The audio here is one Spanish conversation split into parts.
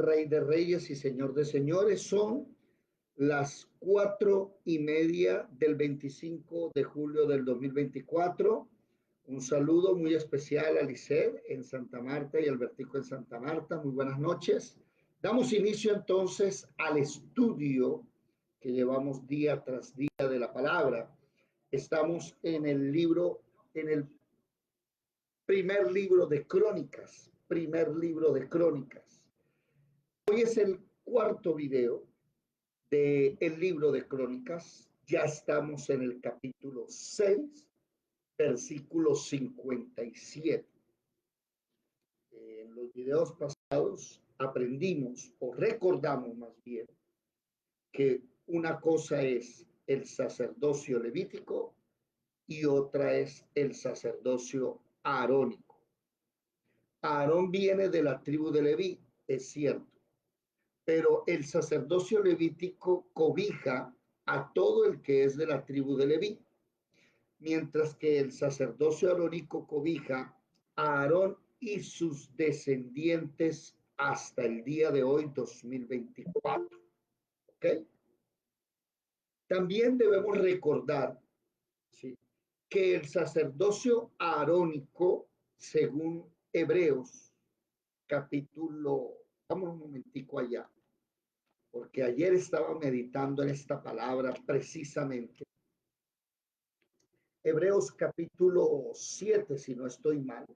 Rey de Reyes y Señor de Señores. Son las 4:30 del 25 de julio del 2024. Un saludo muy especial a Lisset en Santa Marta y Albertico en Santa Marta. Muy buenas noches. Damos inicio entonces al estudio que llevamos día tras día de la palabra. Estamos en el libro, en el primer libro de Crónicas, Hoy es el cuarto video del libro de Crónicas. Ya estamos en el capítulo 6, versículo 57. En los videos pasados aprendimos, o recordamos más bien, que una cosa es el sacerdocio levítico y otra es el sacerdocio arónico. Aarón viene de la tribu de Leví, es cierto, pero el sacerdocio levítico cobija a todo el que es de la tribu de Leví, mientras que el sacerdocio arónico cobija a Aarón y sus descendientes hasta el día de hoy, 2024. ¿Ok? También debemos recordar, ¿sí?, que el sacerdocio arónico, según Hebreos, capítulo, vamos un momentico allá, porque ayer estaba meditando en esta palabra precisamente. Hebreos capítulo 7, si no estoy mal.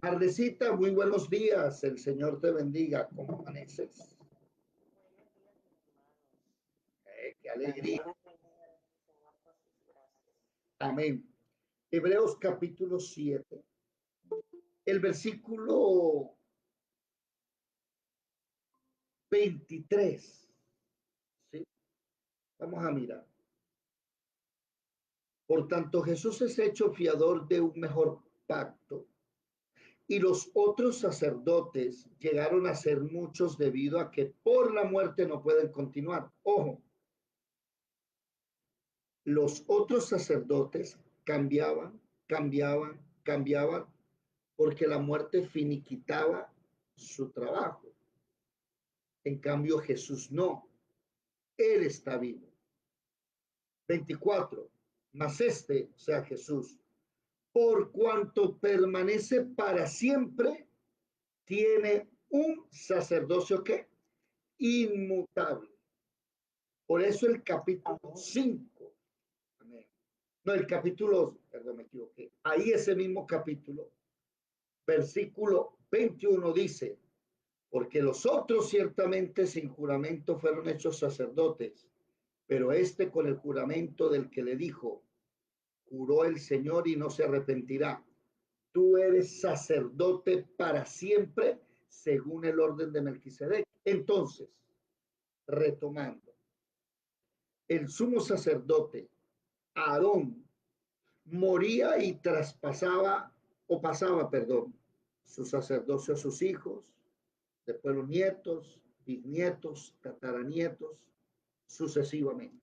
Marlecita, muy buenos días. El Señor te bendiga. ¿Cómo amaneces? Buenos días, mis hermanos. Qué alegría. Señor, por sus gracias. Amén. Hebreos capítulo 7. El versículo 23. ¿Sí? Vamos a mirar. Por tanto, Jesús es hecho fiador de un mejor pacto, y los otros sacerdotes llegaron a ser muchos debido a que por la muerte no pueden continuar. Ojo, los otros sacerdotes cambiaban, porque la muerte finiquitaba su trabajo. En cambio, Jesús no. Él está vivo. 24. Mas este, o sea, Jesús, por cuanto permanece para siempre, tiene un sacerdocio que inmutable. Por eso el capítulo 5, amén. No, el capítulo, perdón, me equivoqué. Ahí ese mismo capítulo, versículo 21 dice, porque los otros ciertamente sin juramento fueron hechos sacerdotes, pero este con el juramento del que le dijo, juró el Señor y no se arrepentirá. Tú eres sacerdote para siempre, según el orden de Melquisedec. Entonces, retomando, el sumo sacerdote Aarón moría y pasaba su sacerdocio a sus hijos, después los nietos, bisnietos, tataranietos, sucesivamente.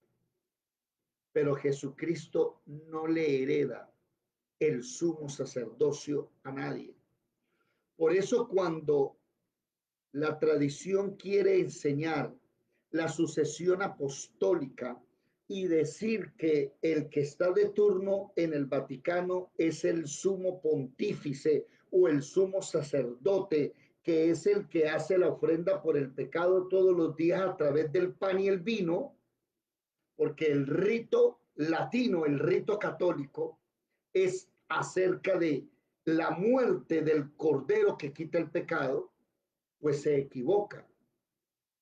Pero Jesucristo no le hereda el sumo sacerdocio a nadie. Por eso cuando la tradición quiere enseñar la sucesión apostólica y decir que el que está de turno en el Vaticano es el sumo pontífice o el sumo sacerdote, que es el que hace la ofrenda por el pecado todos los días a través del pan y el vino, porque el rito latino, el rito católico, es acerca de la muerte del cordero que quita el pecado, pues se equivoca,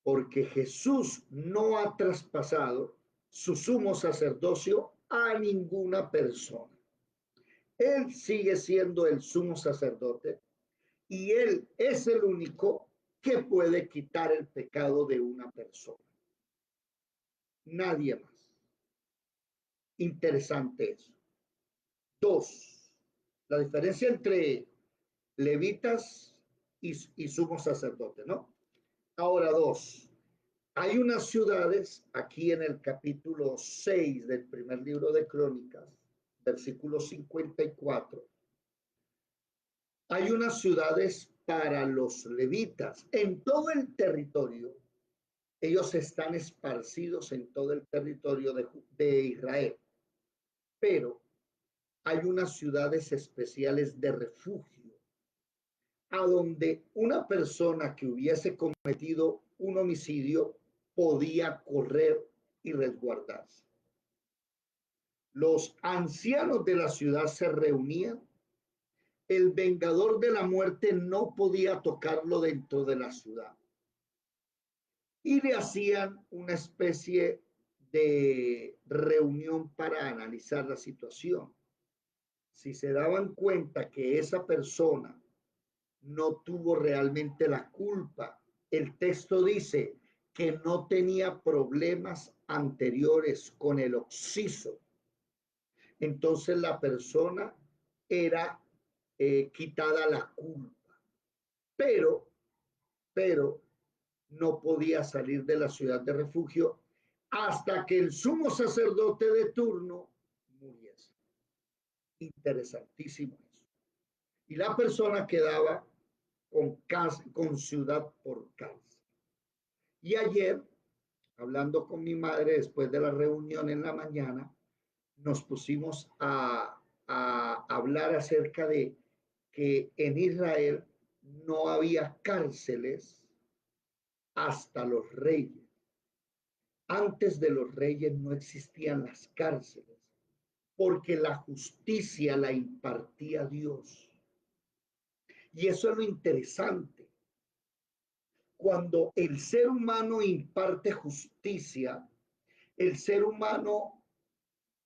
porque Jesús no ha traspasado su sumo sacerdocio a ninguna persona. Él sigue siendo el sumo sacerdote y él es el único que puede quitar el pecado de una persona. Nadie más. Interesante eso. 2. La diferencia entre levitas y sumo sacerdote, ¿no? Ahora 2. Hay unas ciudades aquí en el capítulo 6 del primer libro de Crónicas, versículo 54. Hay unas ciudades para los levitas en todo el territorio. Ellos están esparcidos en todo el territorio de Israel, pero hay unas ciudades especiales de refugio a donde una persona que hubiese cometido un homicidio podía correr y resguardarse. Los ancianos de la ciudad se reunían. El vengador de la muerte no podía tocarlo dentro de la ciudad. Y le hacían una especie de reunión para analizar la situación. Si se daban cuenta que esa persona no tuvo realmente la culpa, el texto dice que no tenía problemas anteriores con el occiso, entonces la persona era quitada la culpa, pero, pero no podía salir de la ciudad de refugio hasta que el sumo sacerdote de turno muriese. Interesantísimo eso. Y la persona quedaba con ciudad por cárcel. Y ayer, hablando con mi madre después de la reunión en la mañana, nos pusimos a hablar acerca de que en Israel no había cárceles hasta los reyes. Antes de los reyes no existían las cárceles, porque la justicia la impartía Dios. Y eso es lo interesante. Cuando el ser humano imparte justicia, el ser humano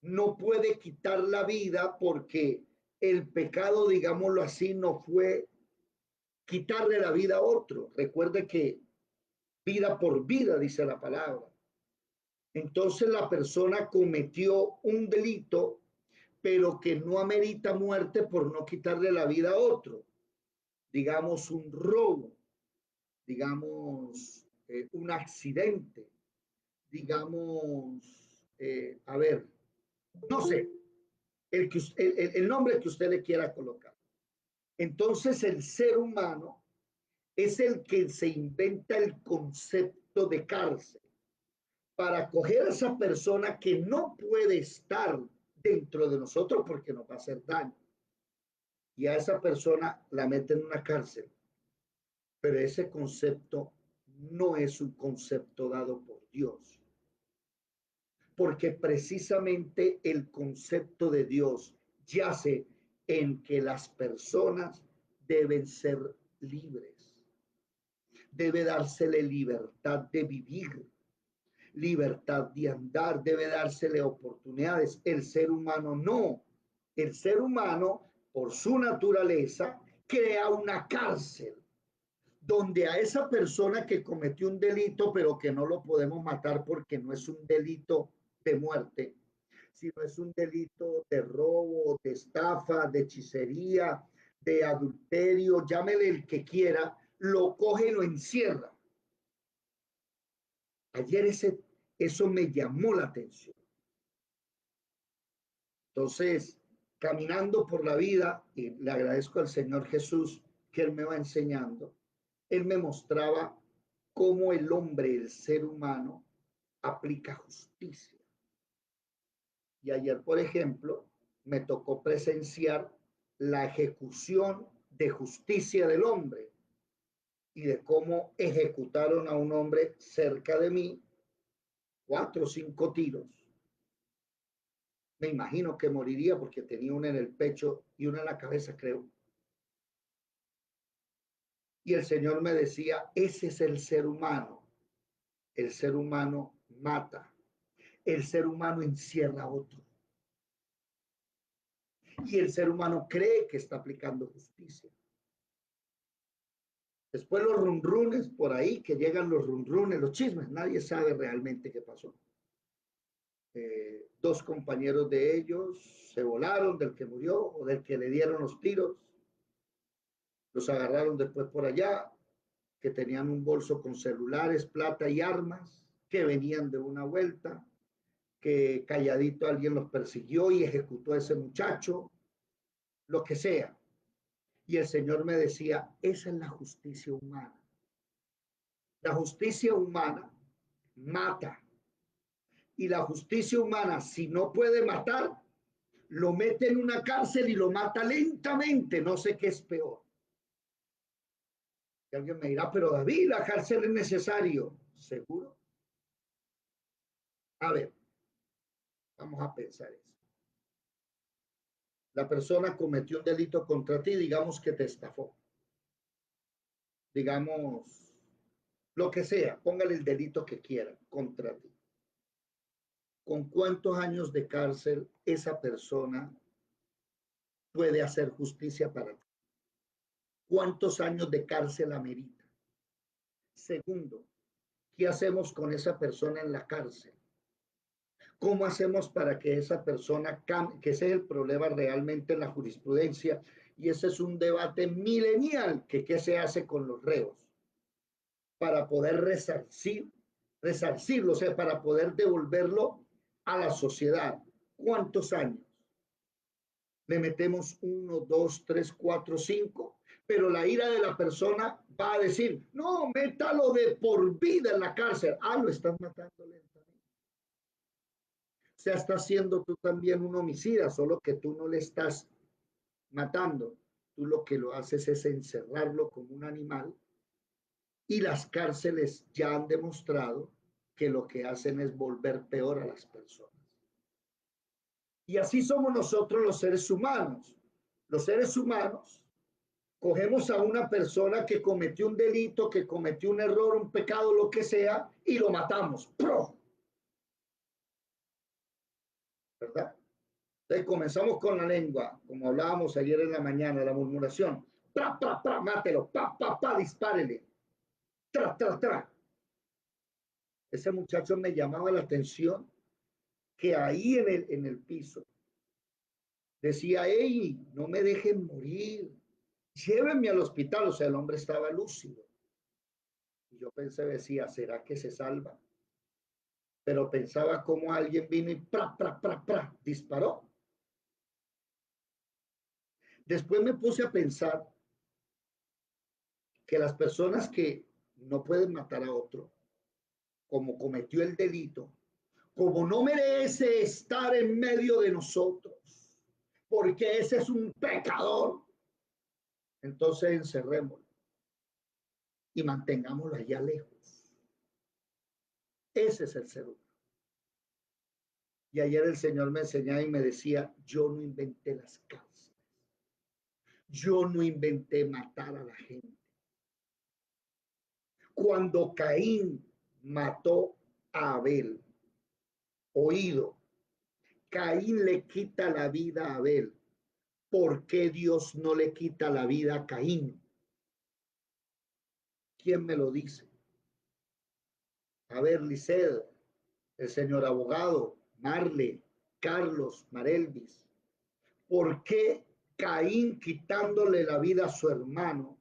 no puede quitar la vida porque el pecado, digámoslo así, no fue quitarle la vida a otro. Recuerde que vida por vida, dice la palabra. Entonces la persona cometió un delito, pero que no amerita muerte por no quitarle la vida a otro. Digamos un robo, digamos un accidente, digamos, a ver, no sé, el nombre que usted le quiera colocar. Entonces el ser humano es el que se inventa el concepto de cárcel para coger a esa persona que no puede estar dentro de nosotros porque nos va a hacer daño. Y a esa persona la meten en una cárcel. Pero ese concepto no es un concepto dado por Dios. Porque precisamente el concepto de Dios yace en que las personas deben ser libres. Debe dársele libertad de vivir, libertad de andar, debe dársele oportunidades. El ser humano no. El ser humano, por su naturaleza, crea una cárcel donde a esa persona que cometió un delito, pero que no lo podemos matar porque no es un delito de muerte, sino es un delito de robo, de estafa, de hechicería, de adulterio, llámele el que quiera, lo coge y lo encierra. Ayer eso me llamó la atención. Entonces, caminando por la vida, y le agradezco al Señor Jesús que Él me va enseñando, Él me mostraba cómo el hombre, el ser humano, aplica justicia. Y ayer, por ejemplo, me tocó presenciar la ejecución de justicia del hombre y de cómo ejecutaron a un hombre cerca de mí, 4 o 5 tiros. Me imagino que moriría porque tenía una en el pecho y una en la cabeza, creo. Y el Señor me decía, ese es el ser humano. El ser humano mata. El ser humano encierra a otro. Y el ser humano cree que está aplicando justicia. Después los runrunes por ahí, que llegan los runrunes, los chismes, nadie sabe realmente qué pasó. 2 compañeros de ellos se volaron, del que murió o del que le dieron los tiros. Los agarraron después por allá, que tenían un bolso con celulares, plata y armas, que venían de una vuelta, que calladito alguien los persiguió y ejecutó a ese muchacho, lo que sea. Y el Señor me decía, esa es la justicia humana. La justicia humana mata. Y la justicia humana, si no puede matar, lo mete en una cárcel y lo mata lentamente. No sé qué es peor. Y alguien me dirá, pero David, la cárcel es necesario. ¿Seguro? A ver, vamos a pensar eso. La persona cometió un delito contra ti, digamos que te estafó. Digamos, lo que sea, póngale el delito que quiera contra ti. ¿Con cuántos años de cárcel esa persona puede hacer justicia para ti? ¿Cuántos años de cárcel amerita? Segundo, ¿qué hacemos con esa persona en la cárcel? ¿Cómo hacemos para que esa persona cambie? Que ese es el problema realmente en la jurisprudencia y ese es un debate milenial, que qué se hace con los reos para poder resarcirlo, o sea, para poder devolverlo a la sociedad. ¿Cuántos años? Le metemos 1, 2, 3, 4, 5, pero la ira de la persona va a decir, no, métalo de por vida en la cárcel. Ah, lo estás matando lentamente. O sea, estás siendo tú también un homicida, solo que tú no le estás matando. Tú lo que lo haces es encerrarlo como un animal y las cárceles ya han demostrado que lo que hacen es volver peor a las personas. Y así somos nosotros los seres humanos. Los seres humanos cogemos a una persona que cometió un delito, que cometió un error, un pecado, lo que sea, y lo matamos. ¡Pro! ¿Verdad? Entonces comenzamos con la lengua, como hablábamos ayer en la mañana, la murmuración. ¡Pra, pra, pra! Mátelo. ¡Pa, pa, pa! Dispárele. ¡Tra, tra, tra! Ese muchacho me llamaba la atención que ahí en el piso decía, hey, no me dejen morir, llévenme al hospital. O sea, el hombre estaba lúcido. Y yo pensé, decía, ¿será que se salva? Pero pensaba cómo alguien vino y pra, pra, pra, pra, disparó. Después me puse a pensar que las personas que no pueden matar a otro, como cometió el delito, como no merece estar en medio de nosotros, porque ese es un pecador, entonces encerrémoslo y mantengámoslo allá lejos. Ese es el ser humano. Y ayer el Señor me enseñaba y me decía, yo no inventé las cárceles. Yo no inventé matar a la gente. Cuando Caín mató a Abel, oído, Caín le quita la vida a Abel. ¿Por qué Dios no le quita la vida a Caín? ¿Quién me lo dice? A ver, Lisset, el señor abogado, Marle, Carlos, Marelvis. ¿Por qué Caín quitándole la vida a su hermano?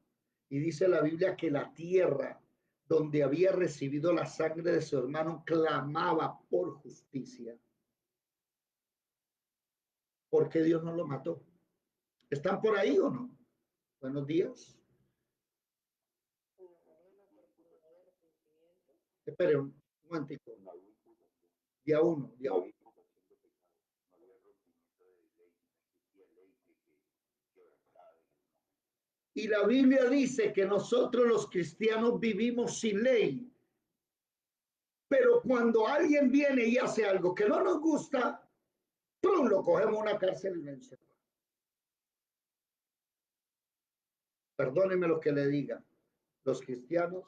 Y dice la Biblia que la tierra donde había recibido la sangre de su hermano clamaba por justicia. ¿Por qué Dios no lo mató? ¿Están por ahí o no? Buenos días. Espere un momentico. Día uno, día uno. Y la Biblia dice que nosotros los cristianos vivimos sin ley. Pero cuando alguien viene y hace algo que no nos gusta, ¡prum!, lo cogemos en una cárcel y lo encerramos. Perdónenme lo que le diga. Los cristianos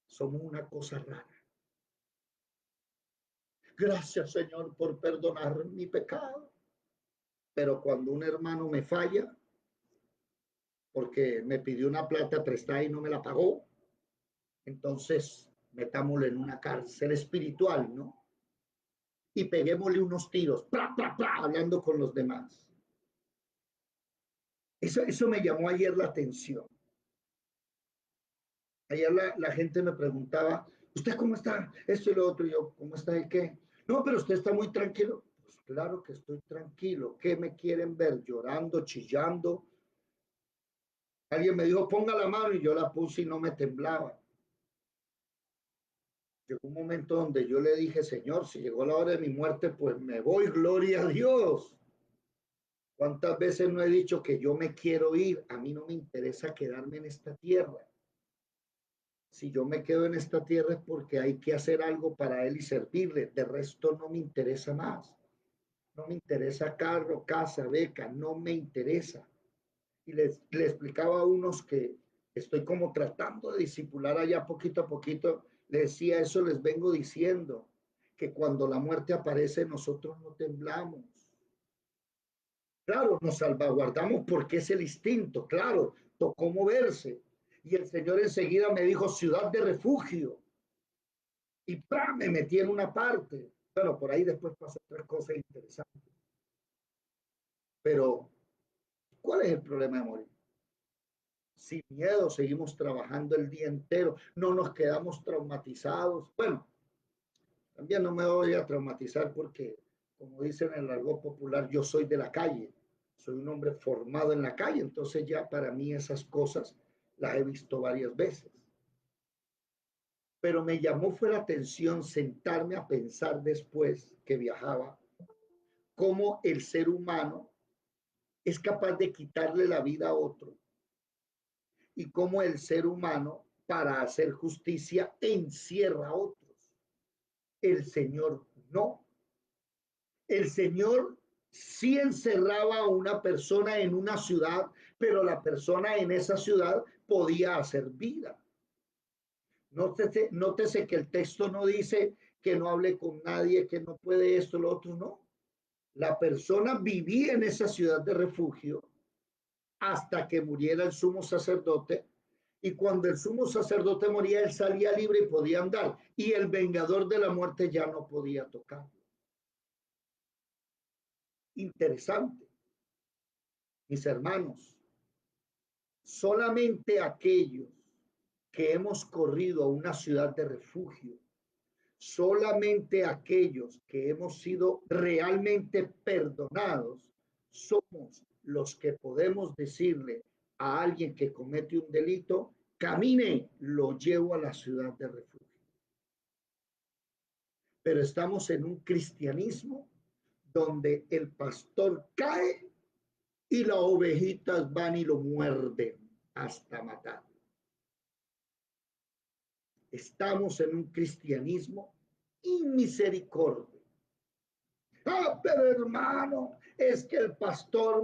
somos una cosa rara. Gracias, Señor, por perdonar mi pecado. Pero cuando un hermano me falla, porque me pidió una plata prestada y no me la pagó, entonces metámoslo en una cárcel espiritual, ¿no? Y peguémosle unos tiros, ¡pra, pra, pra!, hablando con los demás. Eso me llamó ayer la atención. Ayer la gente me preguntaba, ¿usted cómo está? Esto y lo otro. Y yo, ¿cómo está de qué? No, pero usted está muy tranquilo. Pues claro que estoy tranquilo. ¿Qué me quieren ver? Llorando, chillando. Alguien me dijo, ponga la mano y yo la puse y no me temblaba. Llegó un momento donde yo le dije, Señor, si llegó la hora de mi muerte, pues me voy, gloria a Dios. ¿Cuántas veces no he dicho que yo me quiero ir? A mí no me interesa quedarme en esta tierra. Si yo me quedo en esta tierra es porque hay que hacer algo para Él y servirle. De resto no me interesa más. No me interesa carro, casa, beca, no me interesa. Y le explicaba a unos que estoy como tratando de disipular allá poquito a poquito. Le decía, eso les vengo diciendo, que cuando la muerte aparece nosotros no temblamos. Claro, nos salvaguardamos porque es el instinto, claro, tocó moverse. Y el Señor enseguida me dijo, ciudad de refugio. Y ¡pam! Me metí en una parte. Bueno, por ahí después pasó otras cosas interesantes. Pero, ¿cuál es el problema de morir? Sin miedo, seguimos trabajando el día entero, no nos quedamos traumatizados. Bueno, también no me voy a traumatizar porque, como dicen en el argot popular, yo soy de la calle, soy un hombre formado en la calle, entonces ya para mí esas cosas las he visto varias veces. Pero me llamó fue la atención sentarme a pensar después que viajaba, cómo el ser humano es capaz de quitarle la vida a otro y cómo el ser humano, para hacer justicia, encierra a otros. El Señor no. El Señor sí encerraba a una persona en una ciudad, pero la persona en esa ciudad podía hacer vida. Nótese que el texto no dice que no hable con nadie, que no puede esto, lo otro, no. La persona vivía en esa ciudad de refugio hasta que muriera el sumo sacerdote. Y cuando el sumo sacerdote moría, él salía libre y podía andar. Y el vengador de la muerte ya no podía tocarlo. Interesante, mis hermanos. Solamente aquellos que hemos corrido a una ciudad de refugio, solamente aquellos que hemos sido realmente perdonados, somos los que podemos decirle a alguien que comete un delito, camine, lo llevo a la ciudad de refugio. Pero estamos en un cristianismo donde el pastor cae y las ovejitas van y lo muerden hasta matarlo. Estamos en un cristianismo inmisericordia. Ah, pero hermano, es que el pastor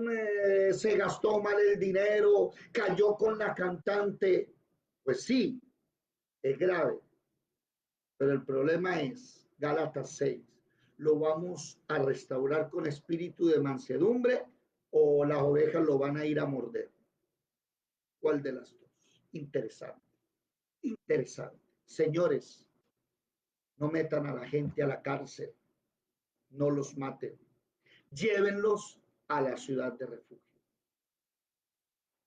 se gastó mal el dinero, cayó con la cantante. Pues sí, es grave, pero el problema es, Gálatas 6, ¿lo vamos a restaurar con espíritu de mansedumbre o las ovejas lo van a ir a morder? ¿Cuál de las dos? Interesante, interesante. Señores, no metan a la gente a la cárcel, no los maten, llévenlos a la ciudad de refugio,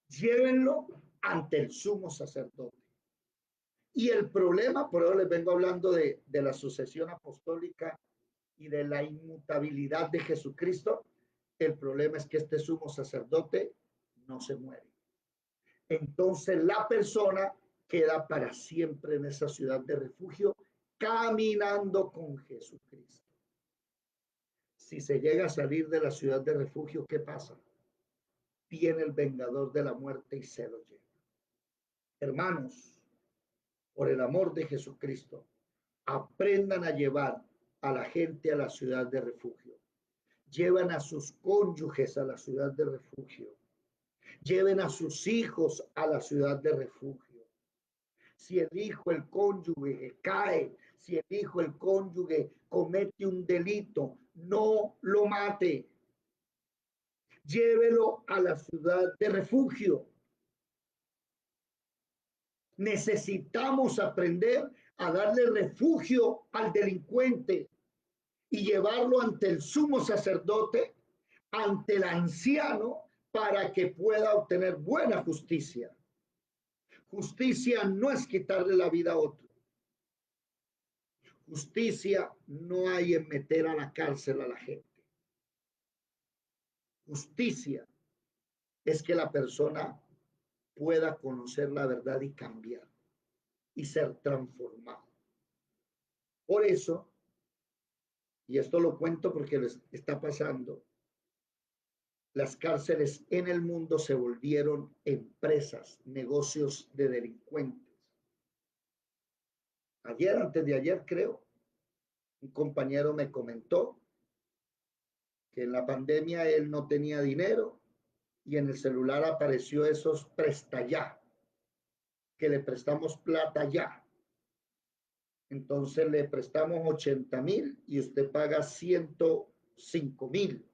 llévenlo ante el sumo sacerdote. Y el problema, por eso les vengo hablando de la sucesión apostólica y de la inmutabilidad de Jesucristo, el problema es que este sumo sacerdote no se muere. Entonces la persona queda para siempre en esa ciudad de refugio, caminando con Jesucristo. Si se llega a salir de la ciudad de refugio, ¿qué pasa? Viene el vengador de la muerte y se lo lleva. Hermanos, por el amor de Jesucristo, aprendan a llevar a la gente a la ciudad de refugio. Llevan a sus cónyuges a la ciudad de refugio. Lleven a sus hijos a la ciudad de refugio. Si el hijo, el cónyuge cae, si el hijo, el cónyuge comete un delito, no lo mate. Llévelo a la ciudad de refugio. Necesitamos aprender a darle refugio al delincuente y llevarlo ante el sumo sacerdote, ante el anciano, para que pueda obtener buena justicia. Justicia no es quitarle la vida a otro. Justicia no hay en meter a la cárcel a la gente. Justicia es que la persona pueda conocer la verdad y cambiar y ser transformado. Por eso, y esto lo cuento porque les está pasando, las cárceles en el mundo se volvieron empresas, negocios de delincuentes. Ayer, antes de ayer, creo, un compañero me comentó que en la pandemia él no tenía dinero y en el celular apareció esos presta ya, que le prestamos plata ya. Entonces le prestamos 80,000 y usted paga 105,000.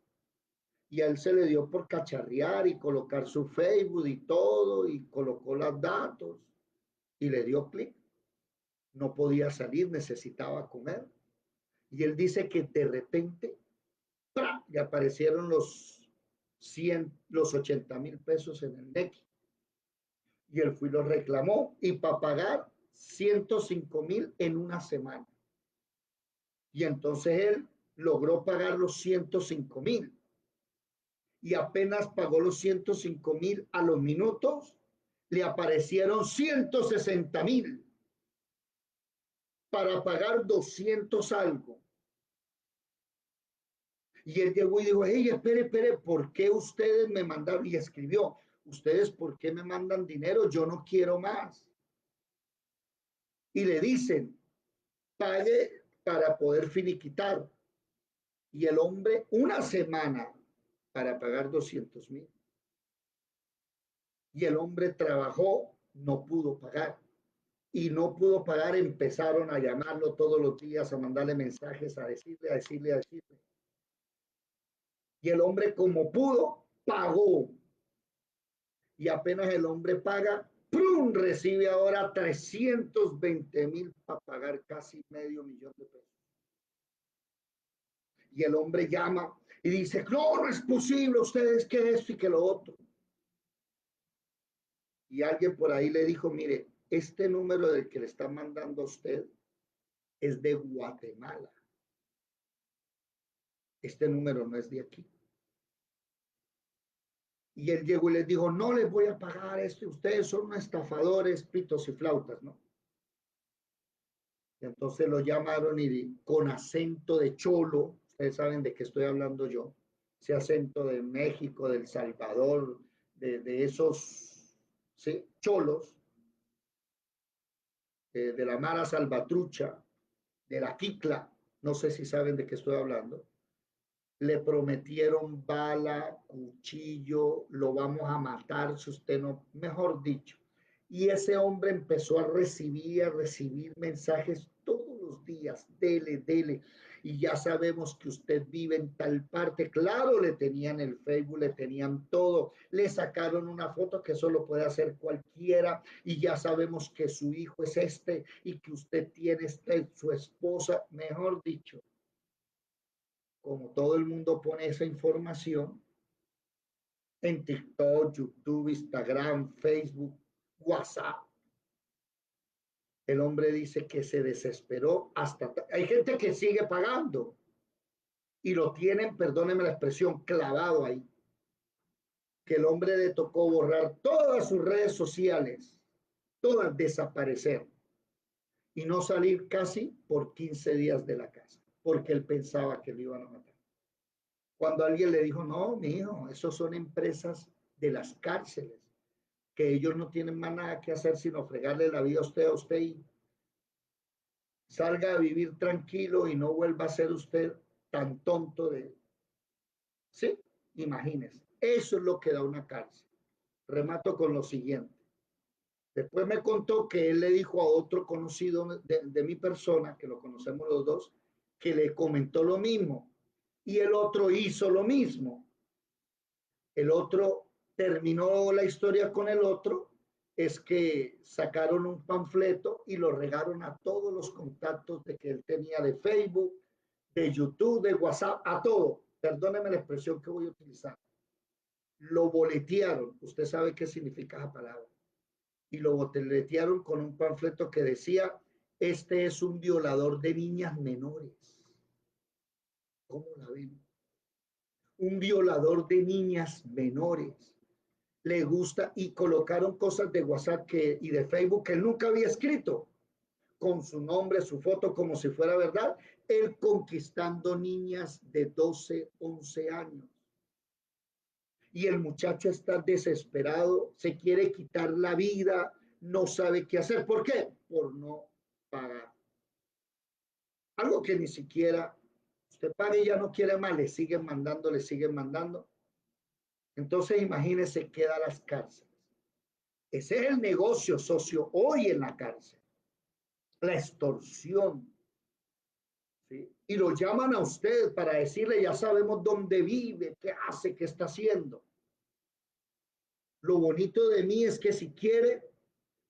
Y a él se le dio por cacharrear y colocar su Facebook y todo, y colocó los datos y le dio clic. No podía salir, necesitaba comer. Y él dice que de repente ¡pra! Le aparecieron los 80,000 pesos en el NEC. Y él fue y lo reclamó y para pagar 105,000 en una semana. Y entonces él logró pagar los 105,000 y apenas pagó los 105,000 a los minutos, le aparecieron 160,000 para pagar 200 algo. Y él llegó y dijo, hey, espere, ¿por qué ustedes me mandaron? Y escribió, ustedes, ¿por qué me mandan dinero? Yo no quiero más. Y le dicen, pague para poder finiquitar. Y el hombre, una semana para pagar 200,000. Y el hombre trabajó, no pudo pagar. Y no pudo pagar, empezaron a llamarlo todos los días, a mandarle mensajes, a decirle. Y el hombre, como pudo, pagó. Y apenas el hombre paga, ¡prum! Recibe ahora 320,000 para pagar casi $500,000 de pesos. Y el hombre llama y dice, no es posible, ustedes que esto y que lo otro. Y alguien por ahí le dijo, mire, este número del que le están mandando a usted es de Guatemala. Este número no es de aquí. Y él llegó y les dijo, no les voy a pagar esto, ustedes son estafadores, pitos y flautas, ¿no? Y entonces lo llamaron y con acento de cholo, ustedes saben de qué estoy hablando yo, ese acento de México, del Salvador, de esos, ¿sí? Cholos, de la Mara Salvatrucha, de la Quicla, no sé si saben de qué estoy hablando. Le prometieron bala, cuchillo, lo vamos a matar si usted no, mejor dicho. Y ese hombre empezó a recibir mensajes todos los días, dele, y ya sabemos que usted vive en tal parte. Claro, le tenían el Facebook, le tenían todo, le sacaron una foto que solo puede hacer cualquiera, y ya sabemos que su hijo es este, y que usted tiene su esposa, mejor dicho. Como todo el mundo pone esa información en TikTok, YouTube, Instagram, Facebook, WhatsApp, el hombre dice que se desesperó hasta... Hay gente que sigue pagando y lo tienen, perdónenme la expresión, clavado ahí. Que el hombre le tocó borrar todas sus redes sociales, todas desaparecer y no salir casi por 15 días de la casa, porque él pensaba que lo iban a matar. Cuando alguien le dijo, no, mi hijo, esos son empresas de las cárceles, que ellos no tienen más nada que hacer sino fregarle la vida a usted y salga a vivir tranquilo y no vuelva a ser usted tan tonto de... Sí, imagínese. Eso es lo que da una cárcel. Remato con lo siguiente. Después me contó que él le dijo a otro conocido de mi persona, que lo conocemos los dos, que le comentó lo mismo. Y el otro hizo lo mismo. El otro terminó la historia con el otro, es que sacaron un panfleto y lo regaron a todos los contactos de que él tenía de Facebook, de YouTube, de WhatsApp, a todo. Perdóneme la expresión que voy a utilizar. Lo boletearon, usted sabe qué significa esa palabra, y lo boletearon con un panfleto que decía, este es un violador de niñas menores. ¿Cómo la ven? Un violador de niñas menores. le gusta y colocaron cosas de WhatsApp y de Facebook que él nunca había escrito, con su nombre, su foto, como si fuera verdad, él conquistando niñas de 12, 11 años. Y el muchacho está desesperado, se quiere quitar la vida, no sabe qué hacer. ¿Por qué? Por no pagar. Algo que ni siquiera usted pague y ya no quiere más, le siguen mandando, le siguen mandando. Entonces imagínese, queda las cárceles. Ese es el negocio socio hoy en la cárcel. La extorsión. ¿Sí? Y lo llaman a usted para decirle, ya sabemos dónde vive, qué hace, qué está haciendo. Lo bonito de mí es que si quiere,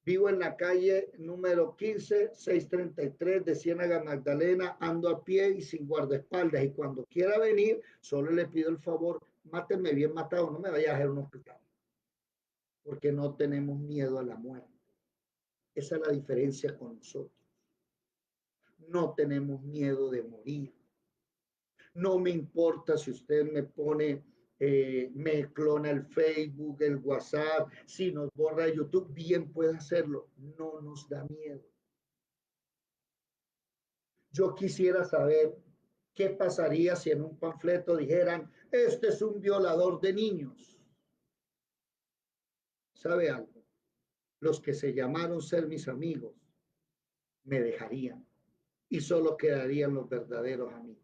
vivo en la calle número 15, 633 de Ciénaga Magdalena, ando a pie y sin guardaespaldas. Y cuando quiera venir, solo le pido el favor, máteme bien matado, no me vaya a hacer un hospital. Porque no tenemos miedo a la muerte. Esa es la diferencia con nosotros. No tenemos miedo de morir. No me importa si usted me pone, me clona el Facebook, el WhatsApp, si nos borra YouTube, bien puede hacerlo. No nos da miedo. Yo quisiera saber qué pasaría si en un panfleto dijeran, este es un violador de niños. ¿Sabe algo? Los que se llamaron ser mis amigos me dejarían y solo quedarían los verdaderos amigos.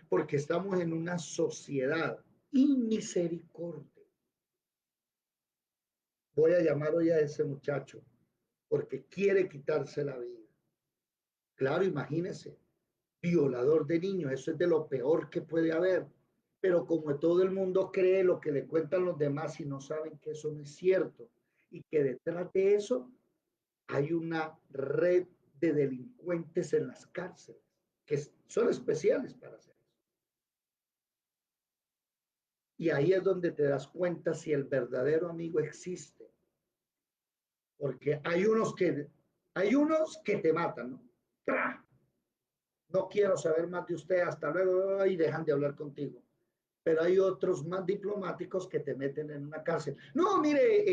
Porque estamos en una sociedad inmisericordia. Voy a llamar hoy a ese muchacho porque quiere quitarse la vida. Claro, imagínese, violador de niños, eso es de lo peor que puede haber. Pero como todo el mundo cree lo que le cuentan los demás y no saben que eso no es cierto y que detrás de eso hay una red de delincuentes en las cárceles que son especiales para hacer eso. Y ahí es donde te das cuenta si el verdadero amigo existe. Porque hay unos que te matan, ¿no? No quiero saber más de usted, hasta luego, y dejan de hablar contigo. Pero hay otros más diplomáticos que te meten en una cárcel. No, mire,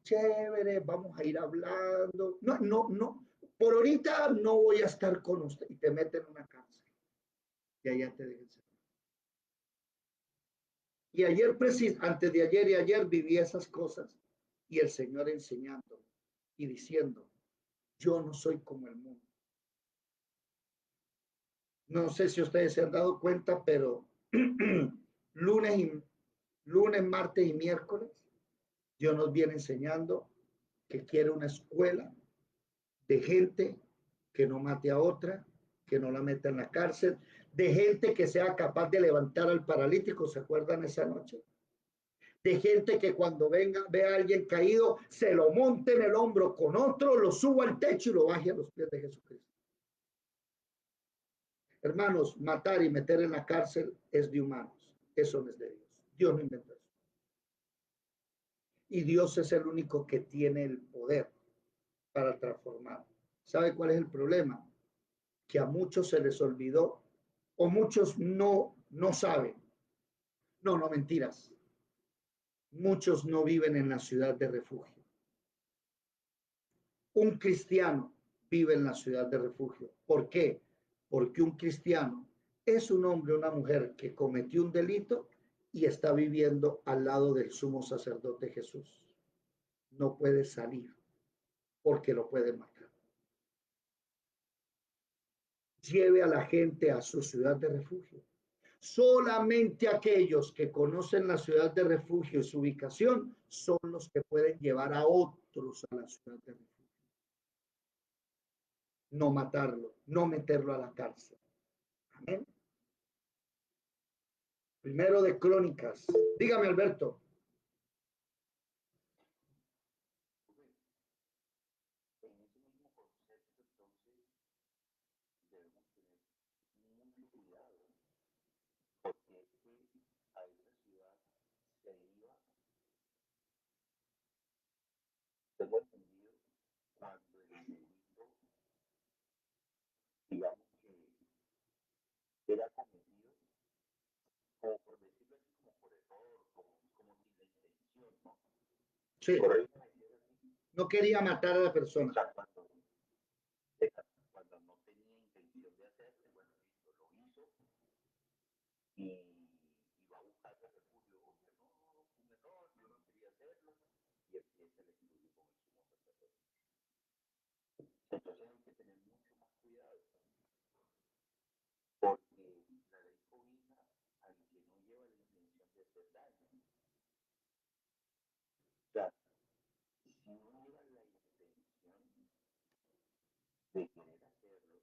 chévere, vamos a ir hablando. No, no, no. Por ahorita no voy a estar con usted y te meten en una cárcel. Y allá te dejan ser. Y ayer, antes de ayer y ayer viví esas cosas y el Señor enseñando y diciendo, yo no soy como el mundo. No sé si ustedes se han dado cuenta, pero lunes, lunes, martes y miércoles, Dios nos viene enseñando que quiere una escuela de gente que no mate a otra, que no la meta en la cárcel, de gente que sea capaz de levantar al paralítico, ¿se acuerdan esa noche? De gente que cuando venga, vea a alguien caído, se lo monte en el hombro con otro, lo suba al techo y lo baje a los pies de Jesucristo. Hermanos, matar y meter en la cárcel es de humanos. Eso no es de Dios. Dios no inventó eso. Y Dios es el único que tiene el poder para transformar. ¿Sabe cuál es el problema? Que a muchos se les olvidó o muchos no saben. No, no mentiras. Muchos no viven en la ciudad de refugio. Un cristiano vive en la ciudad de refugio. ¿Por qué? Porque un cristiano es un hombre o una mujer que cometió un delito y está viviendo al lado del sumo sacerdote Jesús. No puede salir porque lo pueden matar. Lleve a la gente a su ciudad de refugio. Solamente aquellos que conocen la ciudad de refugio y su ubicación son los que pueden llevar a otros a la ciudad de refugio. No matarlo, no meterlo a la cárcel. Amén. Primero de Crónicas. Dígame, Alberto. En ese mismo concepto, entonces, debemos tener mucho cuidado, porque es que a esa ciudad se iba, tengo entendido, cuando el delito, digamos que era cometido, como por decirlo así, como por error, como Sí, Correcto. no quería matar a la O persona. sea, cuando no tenía intención de hacerlo, bueno, listo, lo hizo y va a buscar el refugio. Oye, no, fue un error, yo no quería hacerlo. Y empieza el estudio con el sumo sacerdote. Entonces hay que tener mucho más cuidado, porque la ley cobija al que no lleva la intención de hacer daño. O sea, si no lleva la intención de querer hacerlo,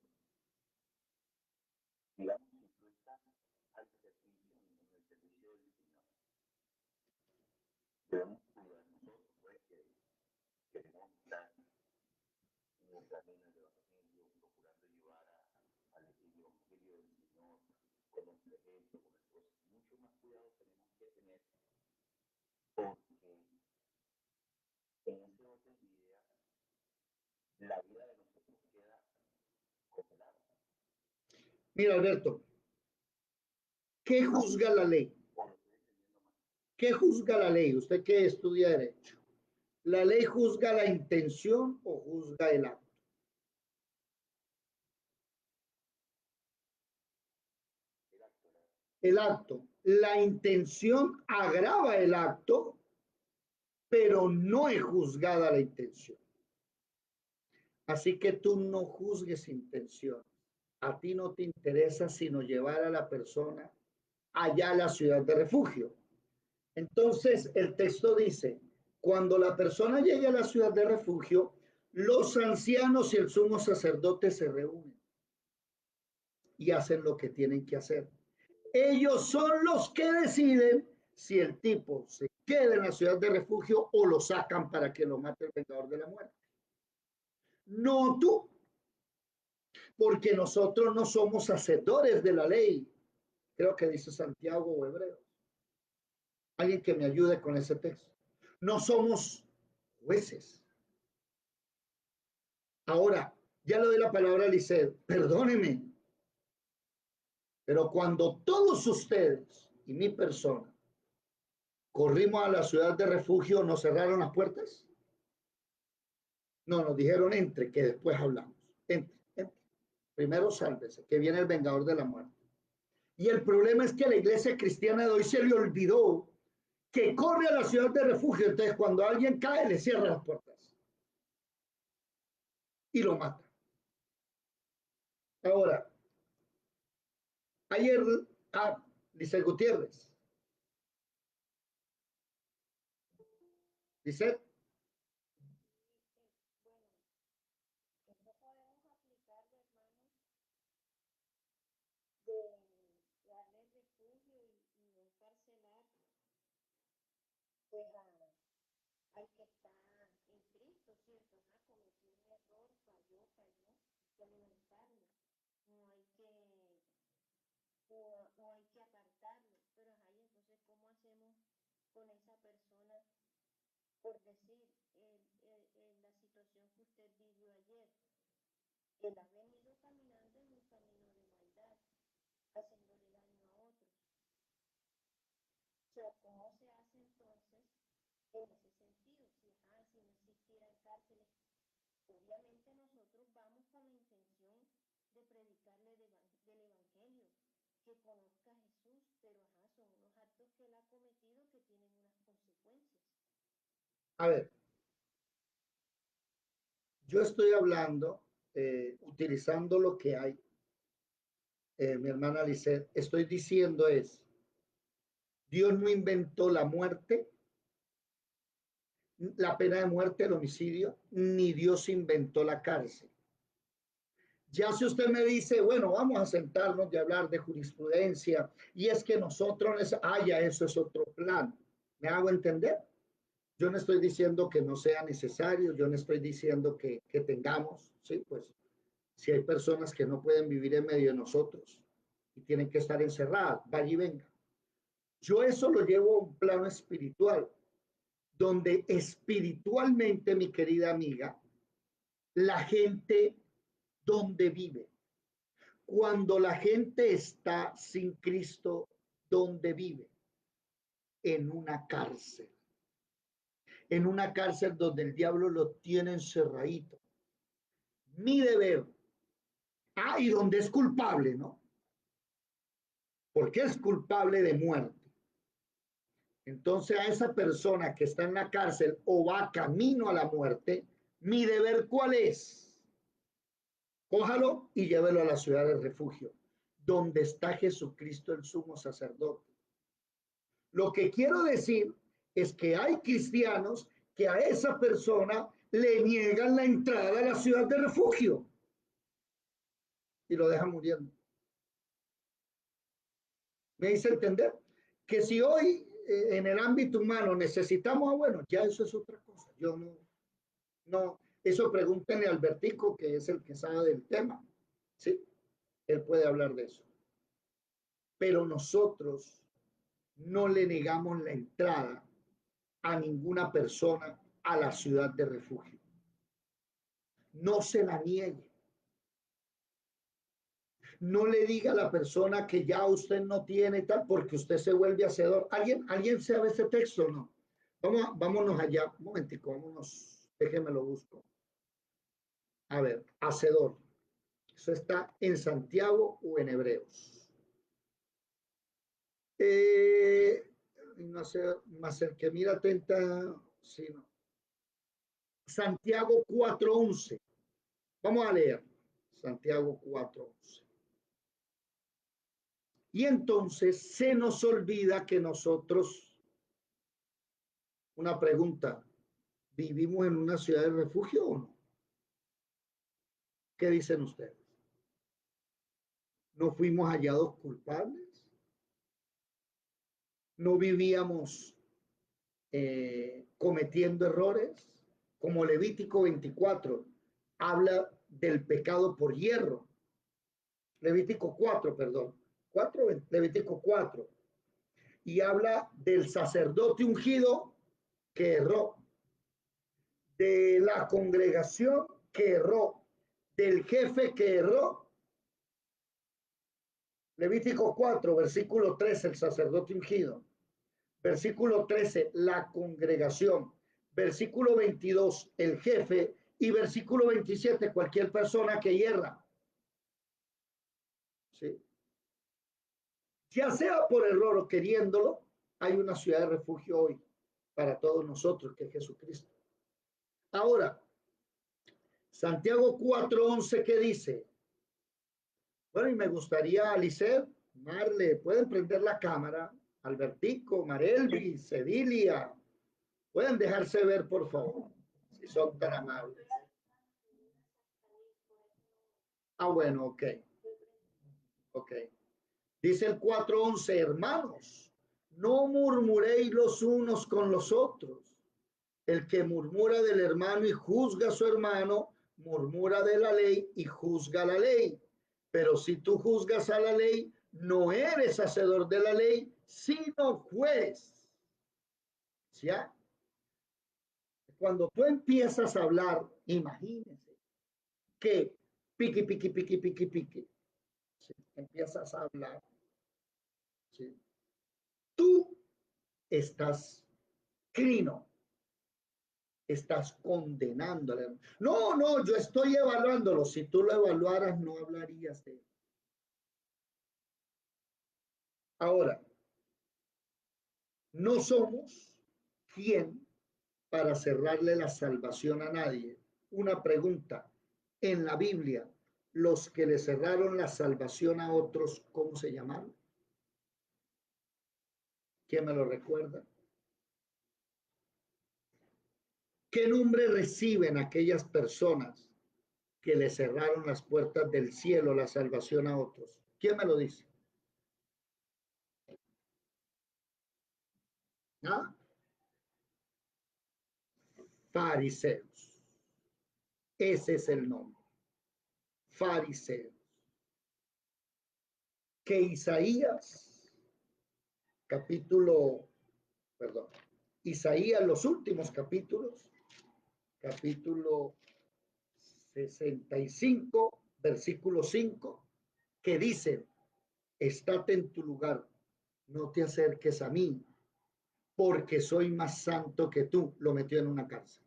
digamos, si tú estás al servicio, en el servicio del Señor, debemos cuidar nosotros, pues, que queremos estar en el camino del Evangelio, procurando llevar al Evangelio del Señor con nuestro ejemplo, con nuestras cosas. Mucho más cuidado tenemos que tener, porque en ese orden de ideas, la vida de nosotros queda congelada. Mira, Alberto, ¿qué juzga la ley? O lo estoy entendiendo mal. ¿Qué juzga la ley? Usted que estudia derecho. ¿La ley juzga la intención o juzga el acto? El acto, ¿verdad? El acto. La intención agrava el acto, pero no es juzgada la intención. Así que tú no juzgues intención. A ti no te interesa sino llevar a la persona allá a la ciudad de refugio. Entonces el texto dice, cuando la persona llegue a la ciudad de refugio, los ancianos y el sumo sacerdote se reúnen y hacen lo que tienen que hacer. Ellos son los que deciden si el tipo se queda en la ciudad de refugio o lo sacan para que lo mate el vengador de la muerte. No tú, porque nosotros no somos hacedores de la ley. Creo que dice Santiago o Hebreo. Alguien que me ayude con ese texto. No somos jueces. Ahora, ya le doy la palabra a Lisset. Perdóneme, pero cuando todos ustedes y mi persona corrimos a la ciudad de refugio, ¿nos cerraron las puertas? No, nos dijeron entre, que después hablamos. Entre, entre. Primero sálvese, que viene el vengador de la muerte. Y el problema es que a la iglesia cristiana de hoy se le olvidó que corre a la ciudad de refugio. Entonces, cuando alguien cae, le cierra las puertas y lo mata. Ahora, ayer, dice Gutiérrez, dice, Bueno, eso podemos aplicarlo, hermano, de darle refugio y no encarcelar pues al que está en Cristo, ¿cierto? Cometió un error, falló, cayó, hay que alimentarlo, no hay que, o hay que apartarlo, pero y entonces ¿cómo hacemos con esa persona? Por decir, la situación que usted vivió ayer, él ha venido caminando en un camino de maldad, haciéndole daño a otros. O sea, ¿cómo se hace entonces en ese sentido? Si no existieran cárceles, obviamente nosotros vamos con la intención de predicarle del Evangelio, que conozca a Jesús, pero son unos actos que él ha cometido que tienen unas consecuencias. a ver, yo estoy hablando, utilizando lo que hay, mi hermana Lisset, estoy diciendo es, Dios no inventó la muerte, la pena de muerte, el homicidio, ni Dios inventó la cárcel. Ya si usted me dice, bueno, vamos a sentarnos y hablar de jurisprudencia, y es que nosotros, ya eso es otro plan. ¿Me hago entender? Yo no estoy diciendo que no sea necesario, yo no estoy diciendo que tengamos, sí, pues si hay personas que no pueden vivir en medio de nosotros y tienen que estar encerradas, vaya y venga. Yo eso lo llevo a un plano espiritual, donde espiritualmente, mi querida amiga, la gente donde vive. Cuando la gente está sin Cristo, ¿dónde vive? En una cárcel. en una cárcel donde el diablo lo tiene encerradito. Mi deber, y donde es culpable, ¿no? Porque es culpable de muerte. Entonces a esa persona que está en la cárcel o va camino a la muerte, mi deber, ¿cuál es? Cójalo y llévelo a la ciudad de refugio, donde está Jesucristo el sumo sacerdote. Lo que quiero decir es que hay cristianos que a esa persona le niegan la entrada a la ciudad de refugio y lo dejan muriendo. ¿Me hice entender? Que si hoy en el ámbito humano necesitamos, bueno, ya eso es otra cosa. Yo no, eso pregúntenle a Albertico, que es el que sabe del tema. Sí, él puede hablar de eso. Pero nosotros no le negamos la entrada a ninguna persona a la ciudad de refugio. No se la niegue. No le diga a la persona que ya usted no tiene tal porque usted se vuelve hacedor. ¿Alguien sabe ese texto o no? Vámonos allá. Un momentico, vámonos. Déjeme lo busco. A ver, hacedor. Eso está en Santiago o en Hebreos. No sé, más el que mira atenta, sí, no. Santiago 4:11. Vamos a leer. Santiago 4:11. Y entonces se nos olvida que nosotros, una pregunta, ¿vivimos en una ciudad de refugio o no? ¿Qué dicen ustedes? ¿No fuimos hallados culpables? ¿No vivíamos cometiendo errores? Como Levítico 24 habla del pecado por hierro. Levítico 4, perdón. 4, Levítico 4. Y habla del sacerdote ungido que erró, de la congregación que erró, del jefe que erró. Levítico 4, versículo 13, el sacerdote ungido. Versículo 13, la congregación. Versículo 22, el jefe. Y versículo 27, cualquier persona que hierra. ¿Sí? Ya sea por error o queriéndolo, hay una ciudad de refugio hoy para todos nosotros, que es Jesucristo. Ahora, Santiago 4:11, ¿qué dice? Bueno, y me gustaría, Alicer, Marle, pueden prender la cámara, Albertico, Marelvi, Cedilia, pueden dejarse ver, por favor, si son tan amables. Bueno, ok. Ok. Dice el 4:11, hermanos, no murmuréis los unos con los otros. El que murmura del hermano y juzga a su hermano, murmura de la ley y juzga la ley. Pero si tú juzgas a la ley, no eres hacedor de la ley, sino juez. ¿Ya? Cuando tú empiezas a hablar, imagínense que piqui, piqui, piqui, piqui, piqui. ¿Sí? Empiezas a hablar. ¿Sí? Tú estás crino, estás condenándole. No, yo estoy evaluándolo. Si tú lo evaluaras, no hablarías de él. Ahora, no somos quien para cerrarle la salvación a nadie. Una pregunta, en la Biblia, los que le cerraron la salvación a otros, ¿cómo se llamaron? ¿Quién me lo recuerda? ¿Qué nombre reciben aquellas personas que le cerraron las puertas del cielo, la salvación a otros? ¿Quién me lo dice? ¿Ah? Fariseos. Ese es el nombre. Fariseos. Que Isaías, Isaías, los últimos capítulos, capítulo 65, versículo 5, que dice, estate en tu lugar, no te acerques a mí, porque soy más santo que tú. Lo metió en una cárcel.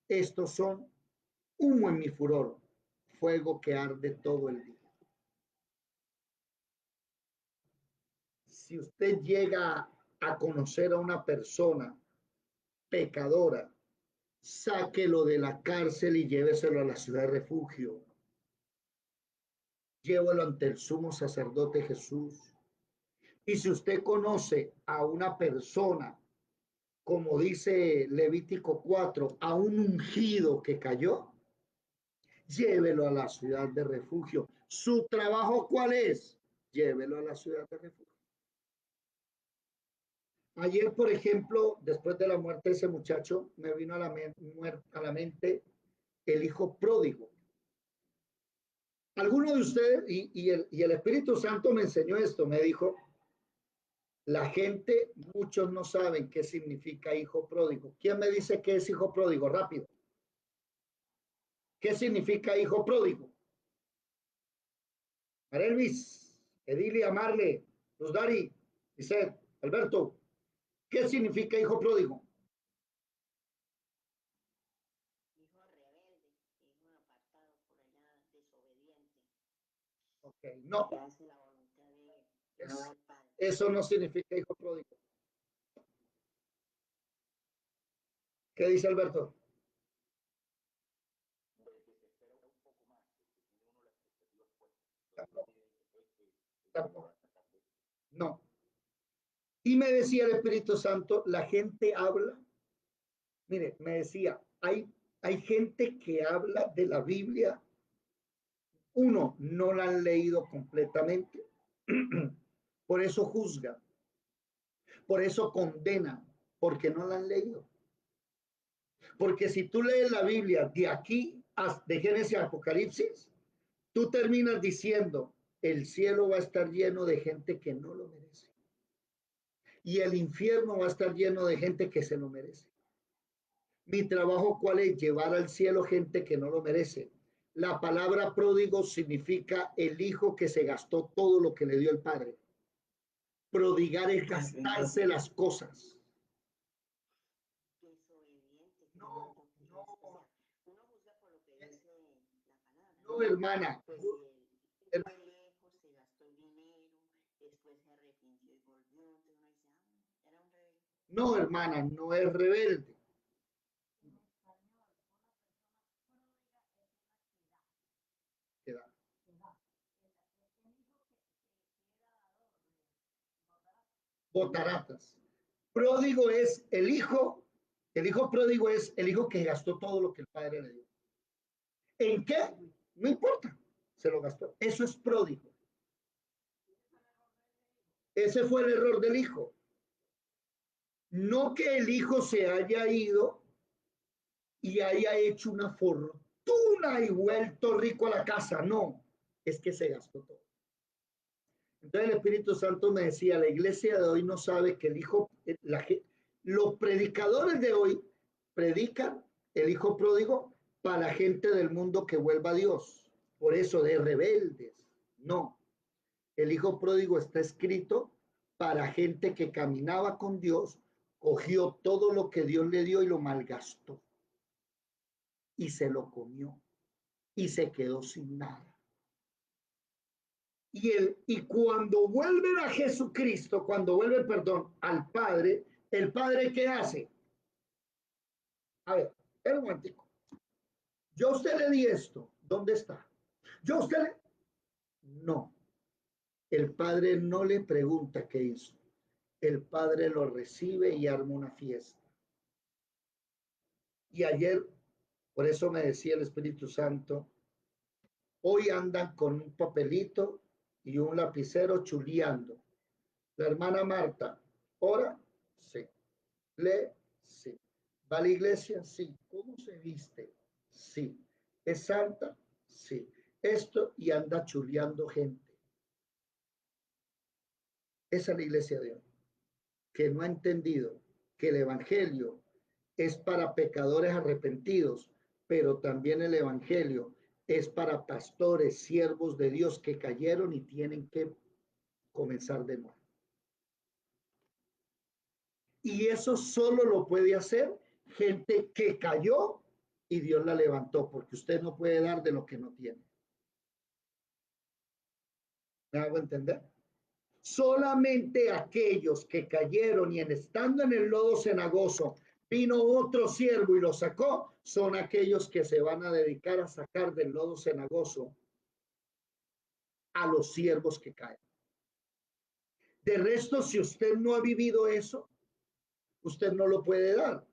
Estos son humo en mi furor, fuego que arde todo el día. Si usted llega a conocer a una persona pecadora, sáquelo de la cárcel y lléveselo a la ciudad de refugio. Llévelo ante el sumo sacerdote Jesús. Y si usted conoce a una persona, como dice Levítico 4, a un ungido que cayó, llévelo a la ciudad de refugio. ¿Su trabajo cuál es? Llévelo a la ciudad de refugio. Ayer, por ejemplo, después de la muerte de ese muchacho, me vino a la mente el hijo pródigo. Alguno de ustedes, y el Espíritu Santo me enseñó esto, me dijo, la gente, muchos no saben qué significa hijo pródigo. ¿Quién me dice qué es hijo pródigo? Rápido. ¿Qué significa hijo pródigo? Marelvis, Edilia, Marle, Luzdari, Lisette, Alberto, ¿qué significa hijo pródigo? Hijo rebelde, hijo apartado por allá, desobediente. Ok, no. Que hace la voluntad de no del Padre. Eso no significa hijo pródigo. ¿Qué dice Alberto? Del que se espera un poco más, del que tiene uno las expectativas puestas. Tampoco. Tampoco. No. Y me decía el Espíritu Santo, la gente habla. Mire, me decía, hay gente que habla de la Biblia. Uno, no la han leído completamente. Por eso juzgan. Por eso condenan. Porque no la han leído. Porque si tú lees la Biblia de aquí, de Génesis a Apocalipsis, tú terminas diciendo, el cielo va a estar lleno de gente que no lo merece. Y el infierno va a estar lleno de gente que se lo merece. Mi trabajo, ¿cuál es? Llevar al cielo gente que no lo merece. La palabra pródigo significa el hijo que se gastó todo lo que le dio el padre. Prodigar es gastarse las cosas. Desobediente. No, no, O sea, uno juzga por lo que dice la palabra. no, hermana. Pues si él fue lejos, se gastó el dinero, después se arrepintió y volvió, entonces uno dice, era un rebelde. No, hermana, no es rebelde. Que da. Botaratas. Pródigo es el hijo pródigo es el hijo que gastó todo lo que el padre le dio. ¿En qué? No importa, se lo gastó. Eso es pródigo. Ese fue el error del hijo. No que el hijo se haya ido y haya hecho una fortuna y vuelto rico a la casa. No, es que se gastó todo. Entonces el Espíritu Santo me decía, la iglesia de hoy no sabe que el hijo, los predicadores de hoy predican el hijo pródigo para la gente del mundo que vuelva a Dios. Por eso de rebeldes. No, el hijo pródigo está escrito para gente que caminaba con Dios, cogió todo lo que Dios le dio y lo malgastó. Y se lo comió. Y se quedó sin nada. Y cuando vuelven a Jesucristo, cuando vuelven, perdón, al Padre, ¿el Padre qué hace? A ver, un momentico. Yo a usted le di esto, ¿dónde está? Yo a usted le... No, el Padre no le pregunta qué hizo. El Padre lo recibe y arma una fiesta. Y ayer, por eso me decía el Espíritu Santo, hoy andan con un papelito y un lapicero chuleando. La hermana Marta, ¿ora? Sí. ¿Lee? Sí. ¿Va a la iglesia? Sí. ¿Cómo se viste? Sí. ¿Es santa? Sí. Esto y anda chuleando gente. Esa es la iglesia de hoy, que no ha entendido que el evangelio es para pecadores arrepentidos, pero también el evangelio es para pastores, siervos de Dios que cayeron y tienen que comenzar de nuevo. Y eso solo lo puede hacer gente que cayó y Dios la levantó, porque usted no puede dar de lo que no tiene. ¿Me hago entender? Solamente aquellos que cayeron y estando en el lodo cenagoso, vino otro siervo y lo sacó, son aquellos que se van a dedicar a sacar del lodo cenagoso a los siervos que caen. De resto, si usted no ha vivido eso, usted no lo puede dar.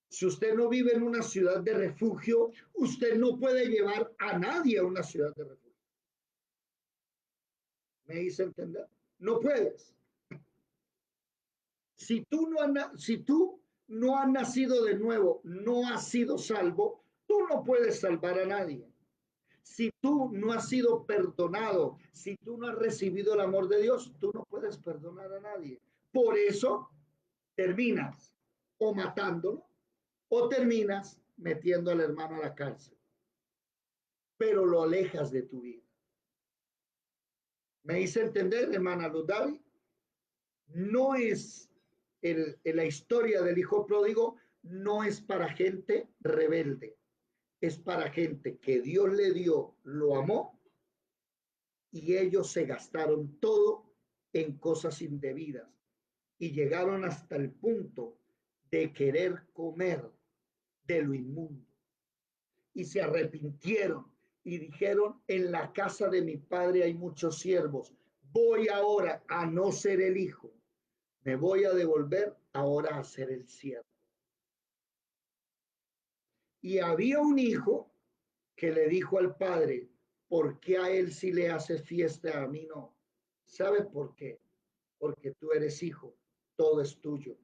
Si usted no vive en una ciudad de refugio, usted no puede llevar a nadie a una ciudad de refugio. ¿Me hice entender? No puedes. Si tú no has nacido de nuevo, no has sido salvo, tú no puedes salvar a nadie. Si tú no has sido perdonado, si tú no has recibido el amor de Dios, tú no puedes perdonar a nadie. Por eso terminas o matándolo o terminas metiendo al hermano a la cárcel, pero lo alejas de tu vida. ¿Me hice entender, hermana Luz David? No es la historia del hijo pródigo, no es para gente rebelde, es para gente que Dios le dio, lo amó y ellos se gastaron todo en cosas indebidas y llegaron hasta el punto de querer comer de lo inmundo y se arrepintieron y dijeron: en la casa de mi padre hay muchos siervos, voy ahora a no ser el hijo, me voy a devolver ahora a ser el siervo. Y había un hijo que le dijo al padre: ¿por qué a él sí le hace fiesta, a mí no? ¿Sabe por qué? Porque tú eres hijo, todo es tuyo.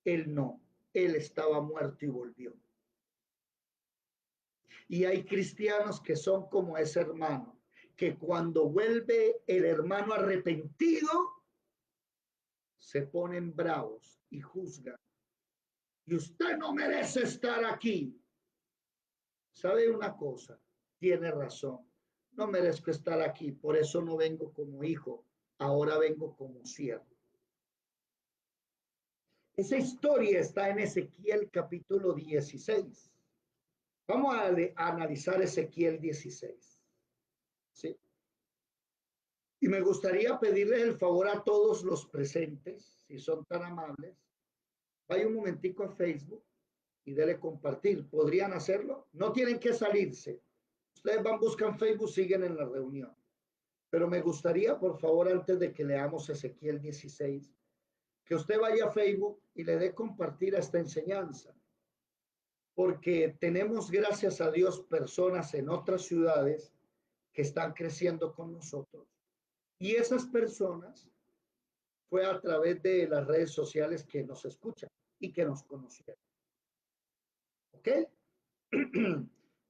Él no, él estaba muerto y volvió. Y hay cristianos que son como ese hermano, que cuando vuelve el hermano arrepentido, se ponen bravos y juzgan. Y usted no merece estar aquí. ¿Sabe una cosa? Tiene razón. No merezco estar aquí, por eso no vengo como hijo, ahora vengo como siervo. Esa historia está en Ezequiel capítulo 16. Vamos a analizar Ezequiel 16. ¿Sí? Y me gustaría pedirles el favor a todos los presentes, si son tan amables, vaya un momentico a Facebook y dele compartir. ¿Podrían hacerlo? No tienen que salirse. Ustedes van, buscan Facebook, siguen en la reunión. Pero me gustaría, por favor, antes de que leamos Ezequiel 16, que usted vaya a Facebook y le dé compartir a esta enseñanza. Porque tenemos, gracias a Dios, personas en otras ciudades que están creciendo con nosotros. Y esas personas fue a través de las redes sociales que nos escuchan y que nos conocieron. ¿Ok?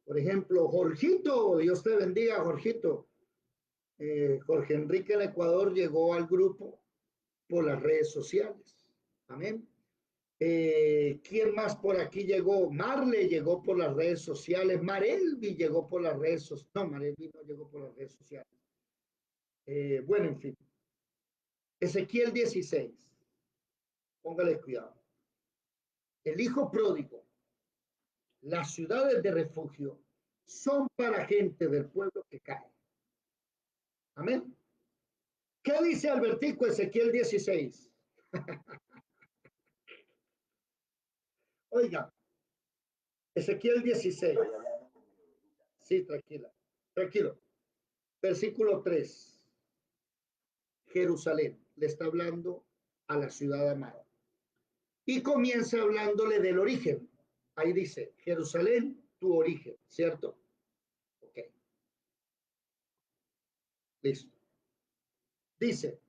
Por ejemplo, Jorgito, Dios te bendiga, Jorgito. Jorge Enrique en Ecuador llegó al grupo por las redes sociales. Amén. ¿Quién más por aquí llegó? Marle llegó por las redes sociales. Marelvi llegó por las redes sociales. No, Marelvi no llegó por las redes sociales. Bueno, en fin. Ezequiel 16. Póngale cuidado. El hijo pródigo. Las ciudades de refugio son para gente del pueblo que cae. Amén. ¿Qué dice Albertico Ezequiel 16? Oiga, Ezequiel 16. Sí, tranquila, tranquilo. Versículo 3. Jerusalén le está hablando a la ciudad amada. Y comienza hablándole del origen. Ahí dice, Jerusalén, tu origen, ¿cierto? Ok. Listo. Dice,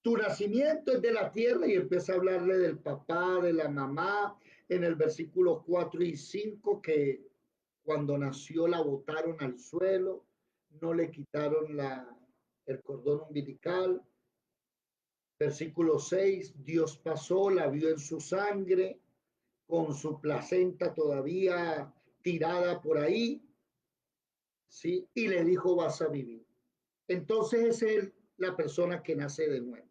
tu nacimiento es de la tierra, y empieza a hablarle del papá, de la mamá, en el versículo 4 y 5, que cuando nació la botaron al suelo, no le quitaron el cordón umbilical. Versículo 6, Dios pasó, la vio en su sangre, con su placenta todavía tirada por ahí, ¿sí? Y le dijo, vas a vivir. Entonces es él la persona que nace de nuevo,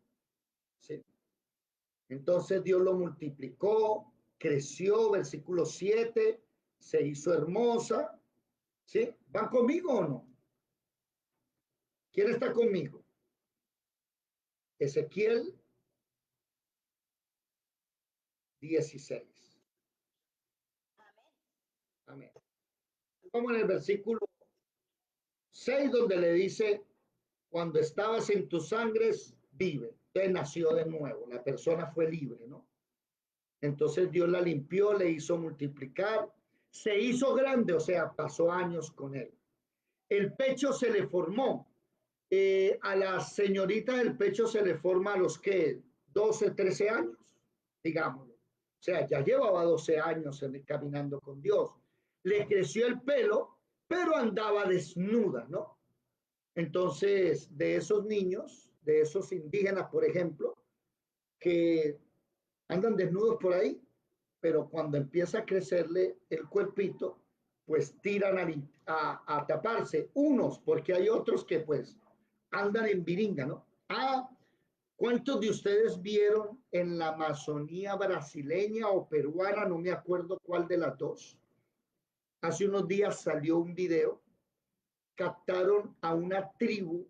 ¿sí? Entonces Dios lo multiplicó, creció, versículo 7, se hizo hermosa. ¿Sí? ¿Van conmigo o no? ¿Quién está conmigo? Ezequiel 16. Amén. Vamos en el versículo 6, donde le dice, cuando estabas en tus sangres, vive. Entonces nació de nuevo, la persona fue libre, ¿no? Entonces Dios la limpió, le hizo multiplicar, se hizo grande, o sea, pasó años con él. El pecho se le formó. A la señorita del pecho se le forma a los que 12, 13 años, digámoslo. O sea, ya llevaba 12 años caminando con Dios. Le creció el pelo, pero andaba desnuda, ¿no? Entonces, de esos niños, de esos indígenas, por ejemplo, que andan desnudos por ahí, pero cuando empieza a crecerle el cuerpito, pues tiran a taparse unos, porque hay otros que pues andan en viringa, ¿no? Ah, ¿cuántos de ustedes vieron en la Amazonía brasileña o peruana? No me acuerdo cuál de las dos. Hace unos días salió un video, captaron a una tribu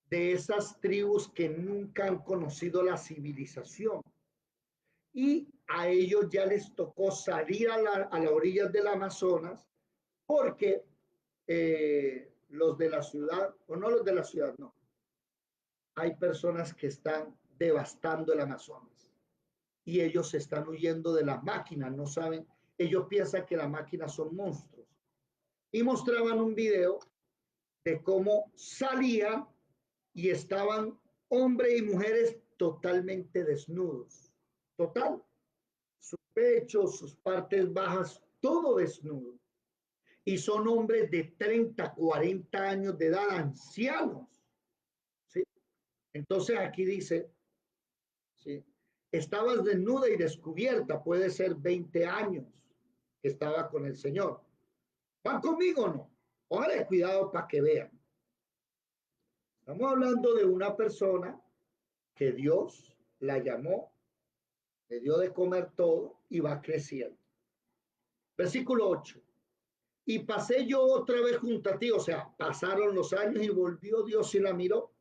de esas tribus que nunca han conocido la civilización y a ellos ya les tocó salir a la orilla del Amazonas porque los de la ciudad, o no los de la ciudad, no, hay personas que están devastando el Amazonas y ellos están huyendo de las máquinas, no saben, ellos piensan que las máquinas son monstruos. Y mostraban un video de cómo salían y estaban hombres y mujeres totalmente desnudos, total, su pecho, sus partes bajas, todo desnudo. Y son hombres de 30, 40 años de edad, ancianos. ¿Sí? Entonces aquí dice, ¿sí? Estabas desnuda y descubierta, puede ser 20 años que estaba con el Señor. ¿Van conmigo o no? Póngale cuidado para que vean. Estamos hablando de una persona que Dios la llamó, le dio de comer todo y va creciendo. Versículo 8. Y pasé yo otra vez junto a ti, o sea, pasaron los años y volvió Dios y la miró.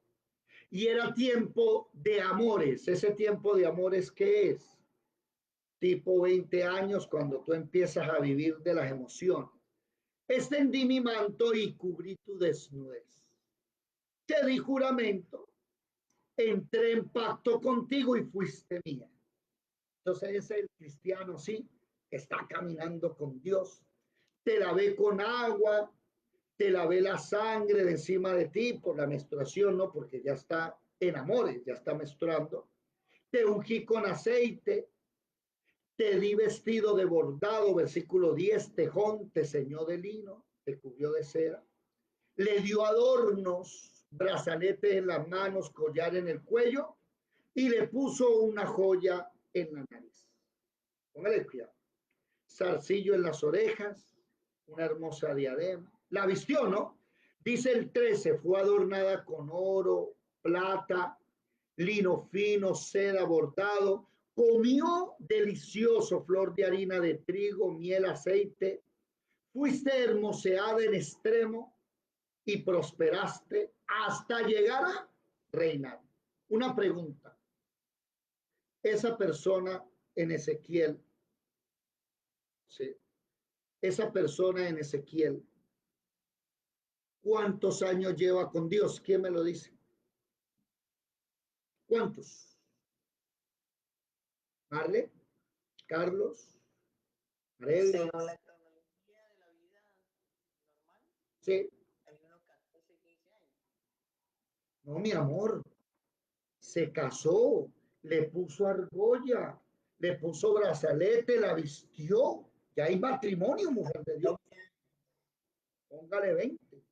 Y era tiempo de amores. Ese tiempo de amores, ¿qué es? Tipo 20 años cuando tú empiezas a vivir de las emociones. Extendí mi manto y cubrí tu desnudez. Te di juramento, entré en pacto contigo y fuiste mía. Entonces es el cristiano, sí, está caminando con Dios. Te lavé con agua, te lavé la sangre de encima de ti por la menstruación, ¿no? Porque ya está en amores, ya está menstruando. Te ungí con aceite, te di vestido de bordado, versículo 10, tejón, te ceñó de lino, te cubrió de seda. Le dio adornos, brazalete en las manos, collar en el cuello y le puso una joya en la nariz. Póngale cuidado. Zarcillo en las orejas, una hermosa diadema. La vistió, ¿no? Dice el 13, fue adornada con oro, plata, lino fino, seda, bordado. Comió delicioso flor de harina de trigo, miel, aceite. Fuiste hermoseada en extremo y prosperaste hasta llegar a reinar. Una pregunta. Esa persona en Ezequiel, ¿sí? Esa persona en Ezequiel, ¿cuántos años lleva con Dios? ¿Quién me lo dice? ¿Cuántos? ¿Marle? ¿Carlos? ¿Marel? Según la cronología de la vida normal, Sí. hay unos 14, 15 años. No, mi amor. Se casó, le puso argolla, le puso brazalete, la vistió. Ya hay matrimonio, mujer de Dios. Póngale 20.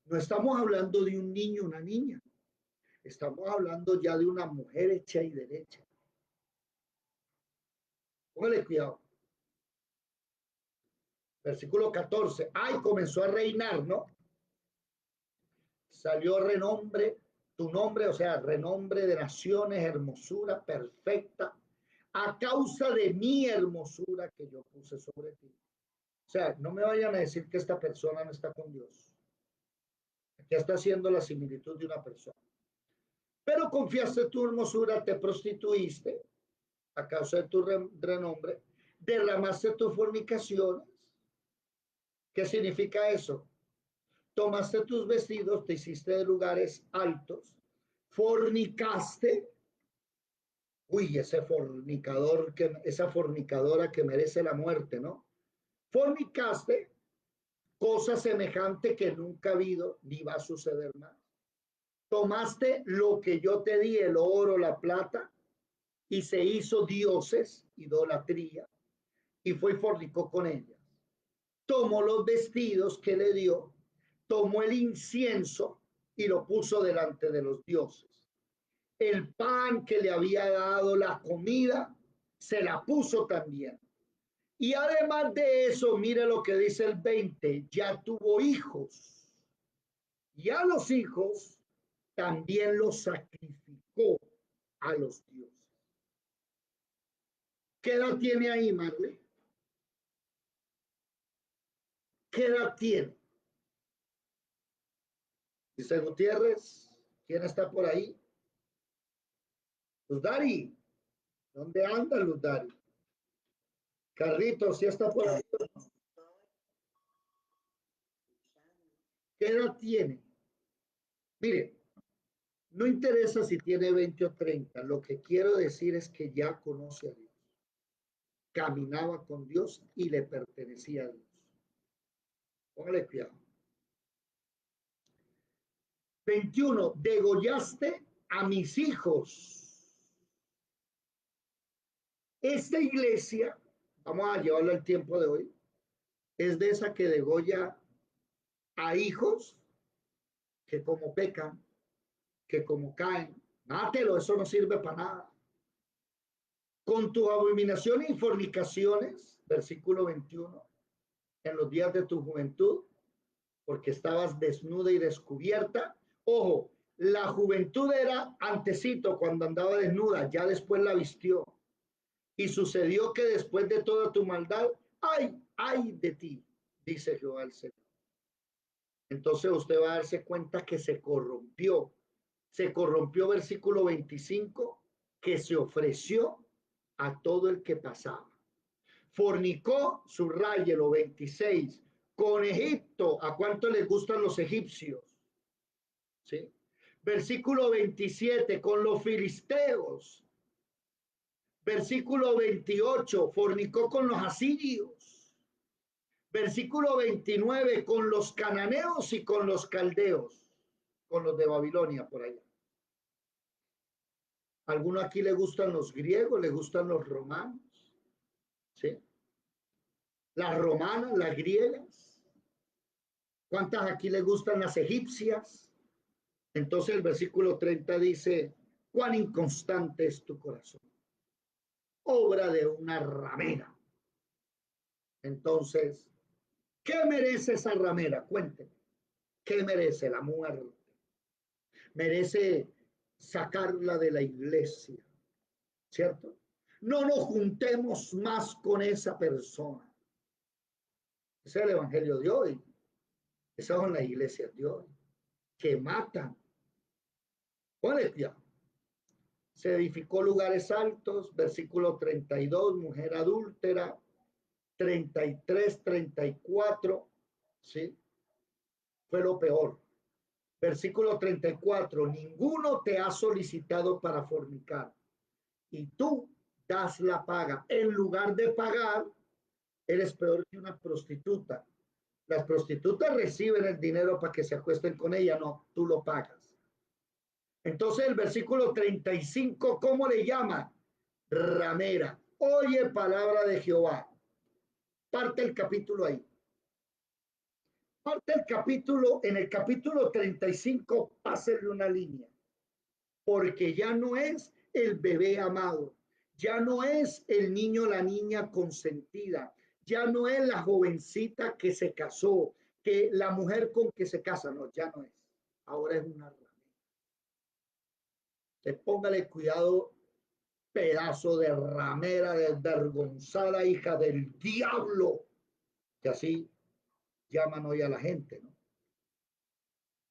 No estamos hablando de un niño, una niña. Estamos hablando ya de una mujer hecha y derecha. Póngale cuidado. Versículo 14. Ay, comenzó a reinar, ¿no? Salió renombre tu nombre, o sea, renombre de naciones, hermosura perfecta, a causa de mi hermosura que yo puse sobre ti. O sea, no me vayan a decir que esta persona no está con Dios, que está haciendo la similitud de una persona. Pero confiaste tu hermosura, te prostituiste a causa de tu renombre, derramaste tus fornicaciones. ¿Qué significa eso? Tomaste tus vestidos, te hiciste de lugares altos, fornicaste. Uy, ese fornicador, esa fornicadora que merece la muerte, ¿no? Fornicaste, cosa semejante que nunca ha habido ni va a suceder más. Tomaste lo que yo te di, el oro, la plata, y se hizo dioses, idolatría, y fue y fornicó con ellas. Tomó los vestidos que le dio, tomó el incienso y lo puso delante de los dioses. El pan que le había dado, la comida, se la puso también. Y además de eso, mire lo que dice el 20, ya tuvo hijos. Y a los hijos también los sacrificó a los dioses. ¿Qué edad tiene ahí, Marley? ¿Qué edad tiene? Dice Gutiérrez, ¿quién está por ahí? Luz Dari, ¿dónde anda Luz Dari? Carlitos, ¿sí está por ahí? ¿Qué edad tiene? Mire, no interesa si tiene 20 o 30, lo que quiero decir es que ya conoce a Dios, caminaba con Dios y le pertenecía a Dios. Póngale cuidado. 21, degollaste a mis hijos. Esta iglesia, vamos a llevarlo al tiempo de hoy, es de esa que degolla a hijos que como pecan, que como caen, mátelo, eso no sirve para nada. Con tu abominación y fornicaciones, versículo 21, en los días de tu juventud, porque estabas desnuda y descubierta. Ojo, la juventud era antecito cuando andaba desnuda, ya después la vistió. Y sucedió que después de toda tu maldad, ay de ti, dice Jehová el Señor. Entonces usted va a darse cuenta que se corrompió. Se corrompió, versículo 25, que se ofreció a todo el que pasaba. Fornicó, subrayelo, 26, con Egipto. ¿A cuánto les gustan los egipcios? ¿Sí? Versículo 27, con los filisteos. Versículo 28, fornicó con los asirios. Versículo 29, con los cananeos y con los caldeos, con los de Babilonia por allá. ¿Alguno aquí le gustan los griegos, le gustan los romanos? ¿Sí? Las romanas, las griegas. ¿Cuántas aquí le gustan las egipcias? Entonces el versículo 30 dice, cuán inconstante es tu corazón, obra de una ramera. Entonces, ¿qué merece esa ramera? Cuénteme. ¿Qué merece la muerte? Merece sacarla de la iglesia, ¿cierto? No nos juntemos más con esa persona. Ese es el evangelio de hoy. Esas son las iglesias de hoy, que matan. Ponle cuidado. Se edificó lugares altos, versículo 32, mujer adúltera, 33, 34, ¿sí? Fue lo peor. Versículo 34, ninguno te ha solicitado para fornicar y tú das la paga. En lugar de pagar, eres peor que una prostituta. Las prostitutas reciben el dinero para que se acuesten con ella, no, tú lo pagas. Entonces el versículo 35, ¿cómo le llama? Ramera. Oye palabra de Jehová. Parte el capítulo ahí. Parte el capítulo, en el capítulo 35, pásele una línea. Porque ya no es el bebé amado, ya no es el niño, la niña consentida, ya no es la jovencita que se casó, que la mujer con que se casa, no, ya no es. Ahora es una ramera. Póngale cuidado, pedazo de ramera, desvergonzada hija del diablo, que así llaman hoy a la gente, ¿no?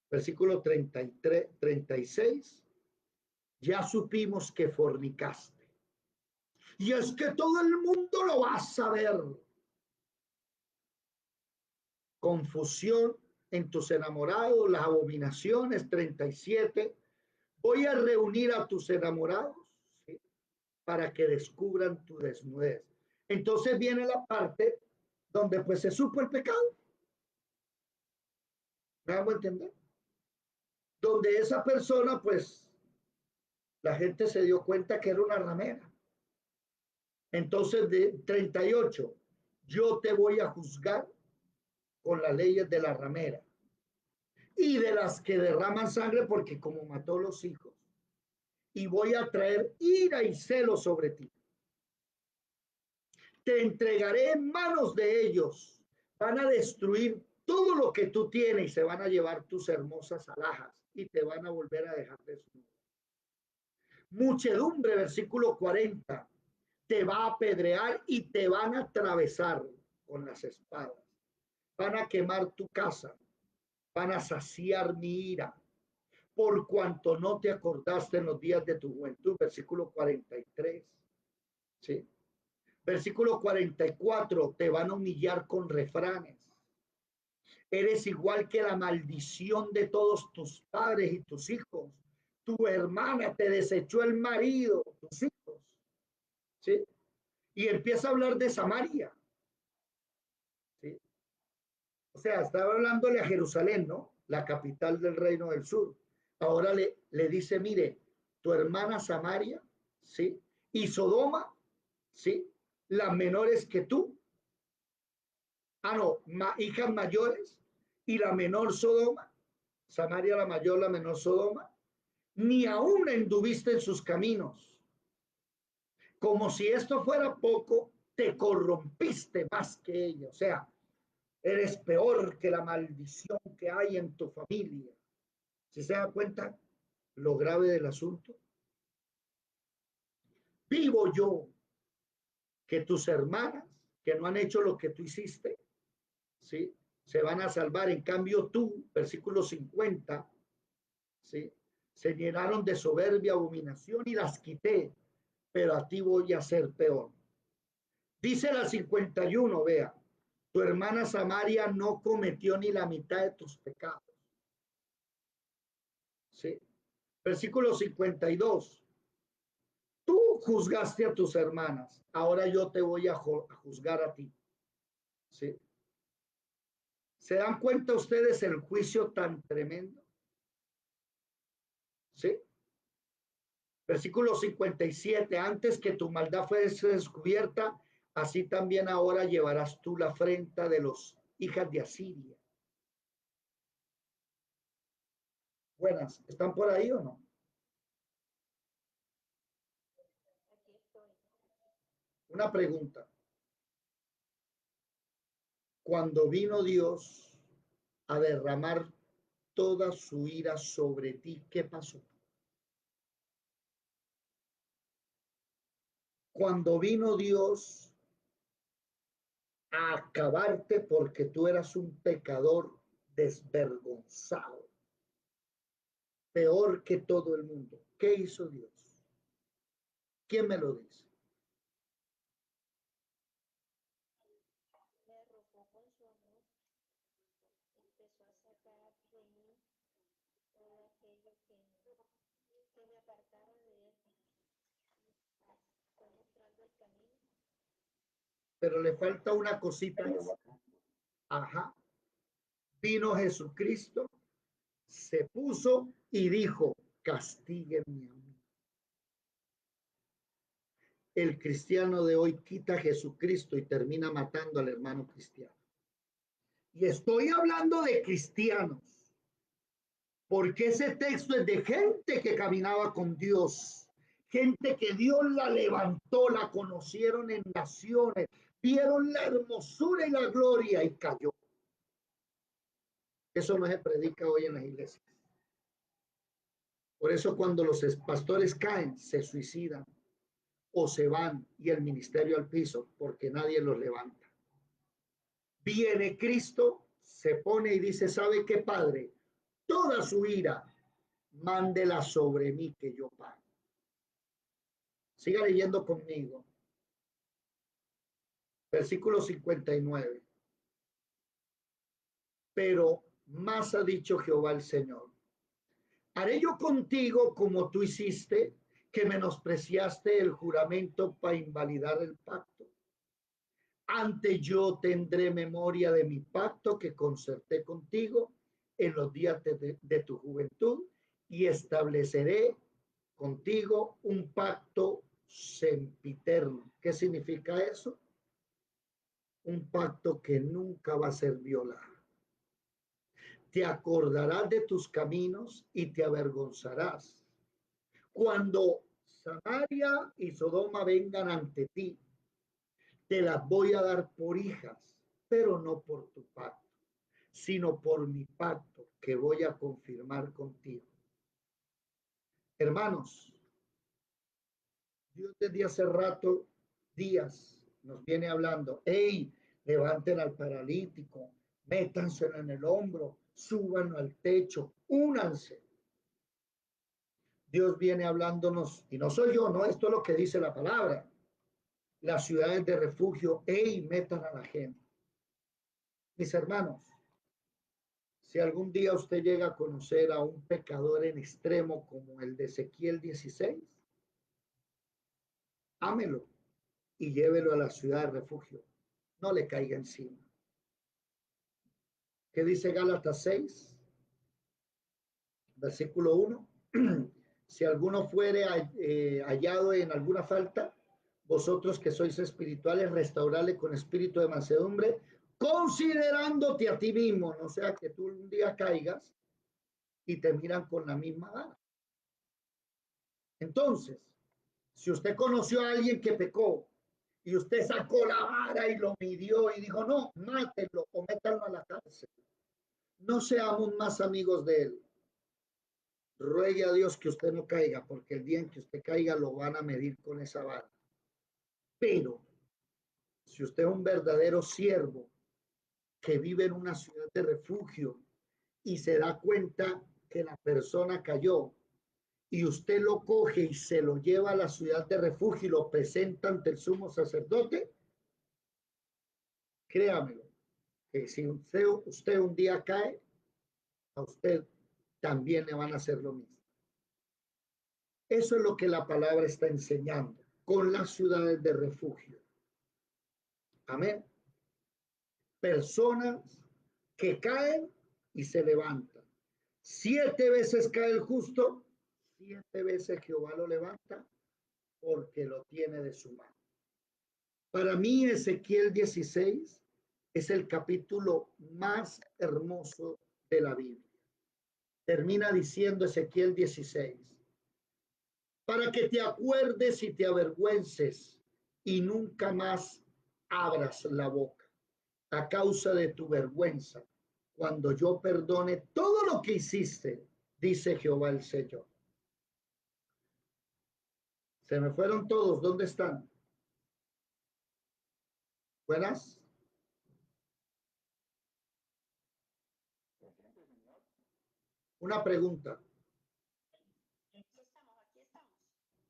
Versículo 33, 36. Ya supimos que fornicaste. Y es que todo el mundo lo va a saber. Confusión en tus enamorados, las abominaciones. 37. Voy a reunir a tus enamorados, ¿sí?, para que descubran tu desnudez. Entonces viene la parte donde pues se supo el pecado. ¿Me hago entender? Donde esa persona pues la gente se dio cuenta que era una ramera. Entonces de 38, yo te voy a juzgar con las leyes de la ramera y de las que derraman sangre, porque como mató los hijos, y voy a traer ira y celo sobre ti. Te entregaré en manos de ellos. Van a destruir todo lo que tú tienes y se van a llevar tus hermosas alhajas y te van a volver a dejar desnudo. Muchedumbre, versículo 40, te va a apedrear y te van a atravesar con las espadas. Van a quemar tu casa, van a saciar mi ira, por cuanto no te acordaste en los días de tu juventud. Versículo 43. ¿Sí? Versículo 44, te van a humillar con refranes. Eres igual que la maldición de todos tus padres y tus hijos. Tu hermana te desechó el marido, tus hijos. ¿Sí? Y empieza a hablar de Samaria. ¿Sí? O sea, estaba hablándole a Jerusalén, ¿no? La capital del reino del sur. Ahora le dice, mire, tu hermana Samaria, ¿sí? Y Sodoma, ¿sí? Las menores que tú. Ah, no, hijas mayores y la menor Sodoma. Samaria la mayor, la menor Sodoma. Ni aún anduviste en sus caminos. Como si esto fuera poco, te corrompiste más que ella. O sea, eres peor que la maldición que hay en tu familia. ¿Si se da cuenta lo grave del asunto? Vivo yo que tus hermanas, que no han hecho lo que tú hiciste, ¿sí?, se van a salvar. En cambio tú, versículo 50, ¿sí?, se llenaron de soberbia, abominación y las quité, pero a ti voy a ser peor. Dice la 51, vea, tu hermana Samaria no cometió ni la mitad de tus pecados. ¿Sí? Versículo 52. Tú juzgaste a tus hermanas, ahora yo te voy a juzgar a ti. ¿Sí? ¿Se dan cuenta ustedes el juicio tan tremendo? ¿Sí? Versículo 57. Antes que tu maldad fuese descubierta, así también ahora llevarás tú la afrenta de los hijas de Asiria. Buenas, ¿están por ahí o no? Aquí estoy. Una pregunta. Cuando vino Dios a derramar toda su ira sobre ti, ¿qué pasó? Cuando vino Dios a acabarte porque tú eras un pecador desvergonzado, peor que todo el mundo, ¿qué hizo Dios? ¿Quién me lo dice? Me arropó con su amor, empezó a sacar de mí todo aquello que me apartaba de él. Fue mostrando el camino. Pero le falta una cosita. Ajá. Vino Jesucristo, se puso y dijo, castíguenme a mí. El cristiano de hoy quita a Jesucristo y termina matando al hermano cristiano. Y estoy hablando de cristianos, porque ese texto es de gente que caminaba con Dios, gente que Dios la levantó, la conocieron en naciones, vieron la hermosura y la gloria y cayó. Eso no se predica hoy en las iglesias. Por eso cuando los pastores caen, se suicidan o se van y el ministerio al piso, porque nadie los levanta. Viene Cristo, se pone y dice, ¿sabe qué, Padre? Toda su ira, mándela sobre mí que yo pago. Siga leyendo conmigo. Versículo 59. Pero más ha dicho Jehová el Señor. Haré yo contigo como tú hiciste, que menospreciaste el juramento para invalidar el pacto. Ante yo tendré memoria de mi pacto que concerté contigo en los días de tu juventud y estableceré contigo un pacto sempiterno. ¿Qué significa eso? Un pacto que nunca va a ser violado. Te acordarás de tus caminos y te avergonzarás. Cuando Samaria y Sodoma vengan ante ti, te las voy a dar por hijas, pero no por tu pacto, sino por mi pacto que voy a confirmar contigo. Hermanos, Dios desde hace rato, días, nos viene hablando, hey, levanten al paralítico, métanse en el hombro, suban al techo, únanse. Dios viene hablándonos, y no soy yo, no, esto es lo que dice la palabra. Las ciudades de refugio, hey, metan a la gente. Mis hermanos, si algún día usted llega a conocer a un pecador en extremo como el de Ezequiel 16, ámelo y llévelo a la ciudad de refugio. No le caiga encima. ¿Qué dice Gálatas 6, versículo 1? Si alguno fuere hallado en alguna falta, vosotros que sois espirituales, restaurarle con espíritu de mansedumbre, considerándote a ti mismo, no sea que tú un día caigas y te miran con la misma vara. Entonces, si usted conoció a alguien que pecó y usted sacó la vara y lo midió y dijo, no, mátenlo o métanlo a la cárcel, no seamos más amigos de él. Ruegue a Dios que usted no caiga, porque el día en que usted caiga lo van a medir con esa vara. Pero si usted es un verdadero siervo que vive en una ciudad de refugio y se da cuenta que la persona cayó y usted lo coge y se lo lleva a la ciudad de refugio y lo presenta ante el sumo sacerdote, créamelo, que si usted un día cae, a usted también le van a hacer lo mismo. Eso es lo que la palabra está enseñando con las ciudades de refugio. Amén. Personas que caen y se levantan. 7 veces cae el justo, 7 veces Jehová lo levanta porque lo tiene de su mano. Para mí, Ezequiel 16 es el capítulo más hermoso de la Biblia. Termina diciendo Ezequiel 16, para que te acuerdes y te avergüences y nunca más abras la boca a causa de tu vergüenza, cuando yo perdone todo lo que hiciste, dice Jehová el Señor. Se me fueron todos, ¿dónde están? Buenas. Una pregunta. Aquí estamos, aquí estamos.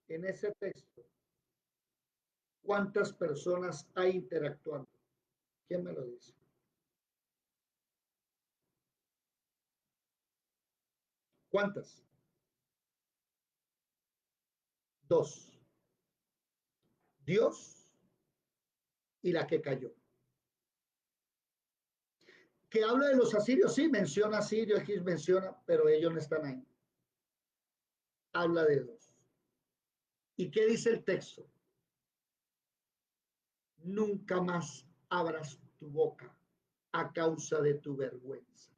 En ese texto, ¿cuántas personas hay interactuando? ¿Quién me lo dice? ¿Cuántas? 2. Dios y la que cayó. Que habla de los asirios, sí, menciona asirios, aquí menciona, pero ellos no están ahí. Habla de 2. ¿Y qué dice el texto? Nunca más abras tu boca a causa de tu vergüenza.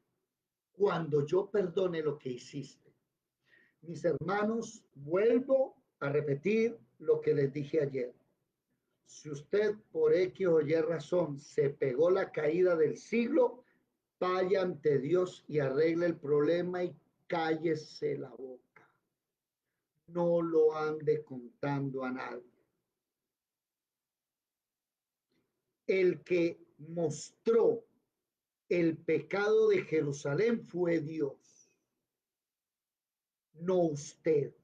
Cuando yo perdone lo que hiciste. Mis hermanos, vuelvo a repetir lo que les dije ayer. Si usted por X o Y razón se pegó la caída del siglo, vaya ante Dios y arregle el problema y cállese la boca. no lo ande contando a nadie. El que mostró el pecado de Jerusalén fue Dios, no usted.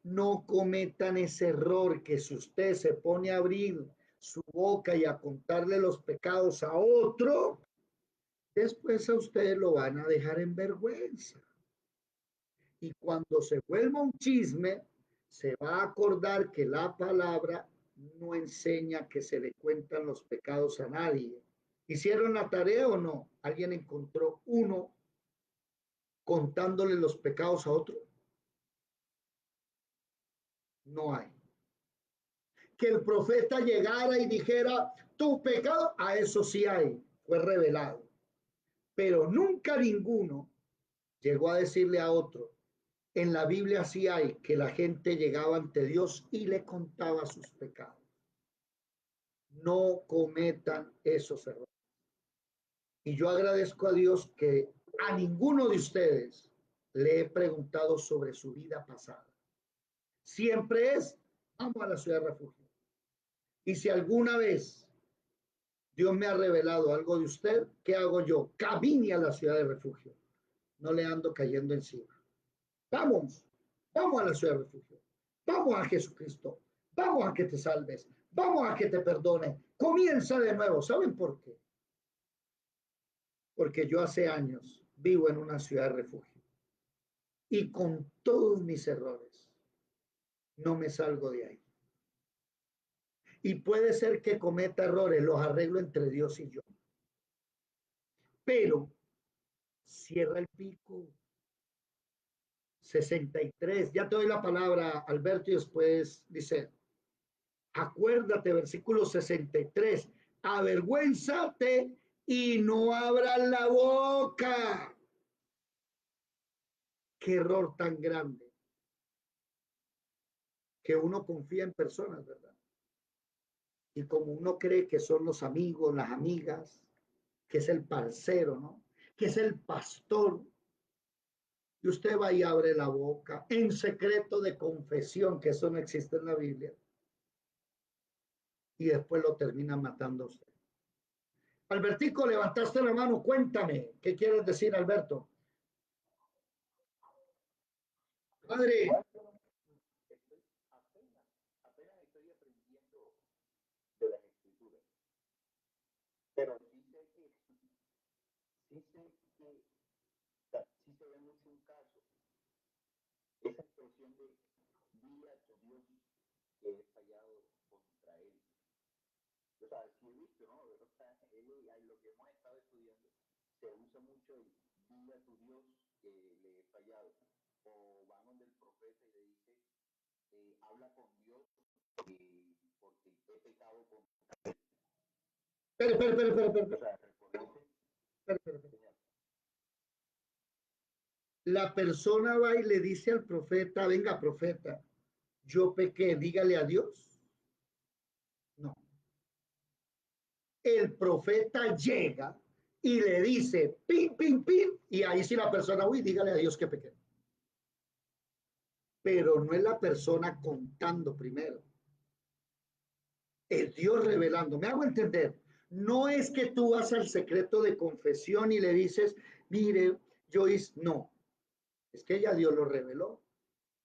No cometan ese error que si usted se pone a abrir su boca y a contarle los pecados a otro, después a usted lo van a dejar en vergüenza. Y cuando se vuelva un chisme, se va a acordar que la palabra no enseña que se le cuentan los pecados a nadie. ¿Hicieron la tarea o no? ¿Alguien encontró uno contándole los pecados a otro? No hay. Que el profeta llegara y dijera, tu pecado, a eso sí hay, fue revelado. Pero nunca ninguno llegó a decirle a otro, en la Biblia sí hay que la gente llegaba ante Dios y le contaba sus pecados. No cometan esos errores. Y yo agradezco a Dios que a ninguno de ustedes le he preguntado sobre su vida pasada. Siempre es, vamos a la ciudad de refugio. Y si alguna vez Dios me ha revelado algo de usted, ¿qué hago yo? Camine a la ciudad de refugio. No le ando cayendo encima. Vamos, vamos a la ciudad de refugio. Vamos a Jesucristo. Vamos a que te salves. Vamos a que te perdone. Comienza de nuevo. ¿Saben por qué? Porque yo hace años vivo en una ciudad de refugio y con todos mis errores no me salgo de ahí. Y puede ser que cometa errores, los arreglo entre Dios y yo. Pero cierra el pico. 63. Ya te doy la palabra, Alberto, y después dice, acuérdate, versículo 63. Avergüénzate y no abras la boca. Qué error tan grande que uno confía en personas, ¿verdad? Y como uno cree que son los amigos, las amigas, que es el parcero, ¿no? Que es el pastor. Y usted va y abre la boca en secreto de confesión, que eso no existe en la Biblia. Y después lo termina matando a usted. Albertico, levantaste la mano, cuéntame, ¿qué quieres decir, Alberto? Padre, Estoy apenas estoy aprendiendo de las escrituras. Pero sí sé que sí se ve mucho un caso, esa expresión de dile a tu Dios que he fallado contra él. O sea, sí he visto, ¿no? O sea, lo que hemos estado estudiando, se usa mucho el dile a tu Dios que le he fallado. O van donde el profeta y le dice, habla con Dios porque he pecado con... O sea, reconoce, Señor. La persona va y le dice al profeta, venga, profeta, yo pequé, dígale a Dios. No. El profeta llega y le dice, pin, pin, pin, y ahí sí la persona, uy, dígale a Dios que pequé. Pero no es la persona contando primero. Es Dios revelando. Me hago entender. No es que tú vas al secreto de confesión y le dices, mire, yo hice, no, es que ya Dios lo reveló.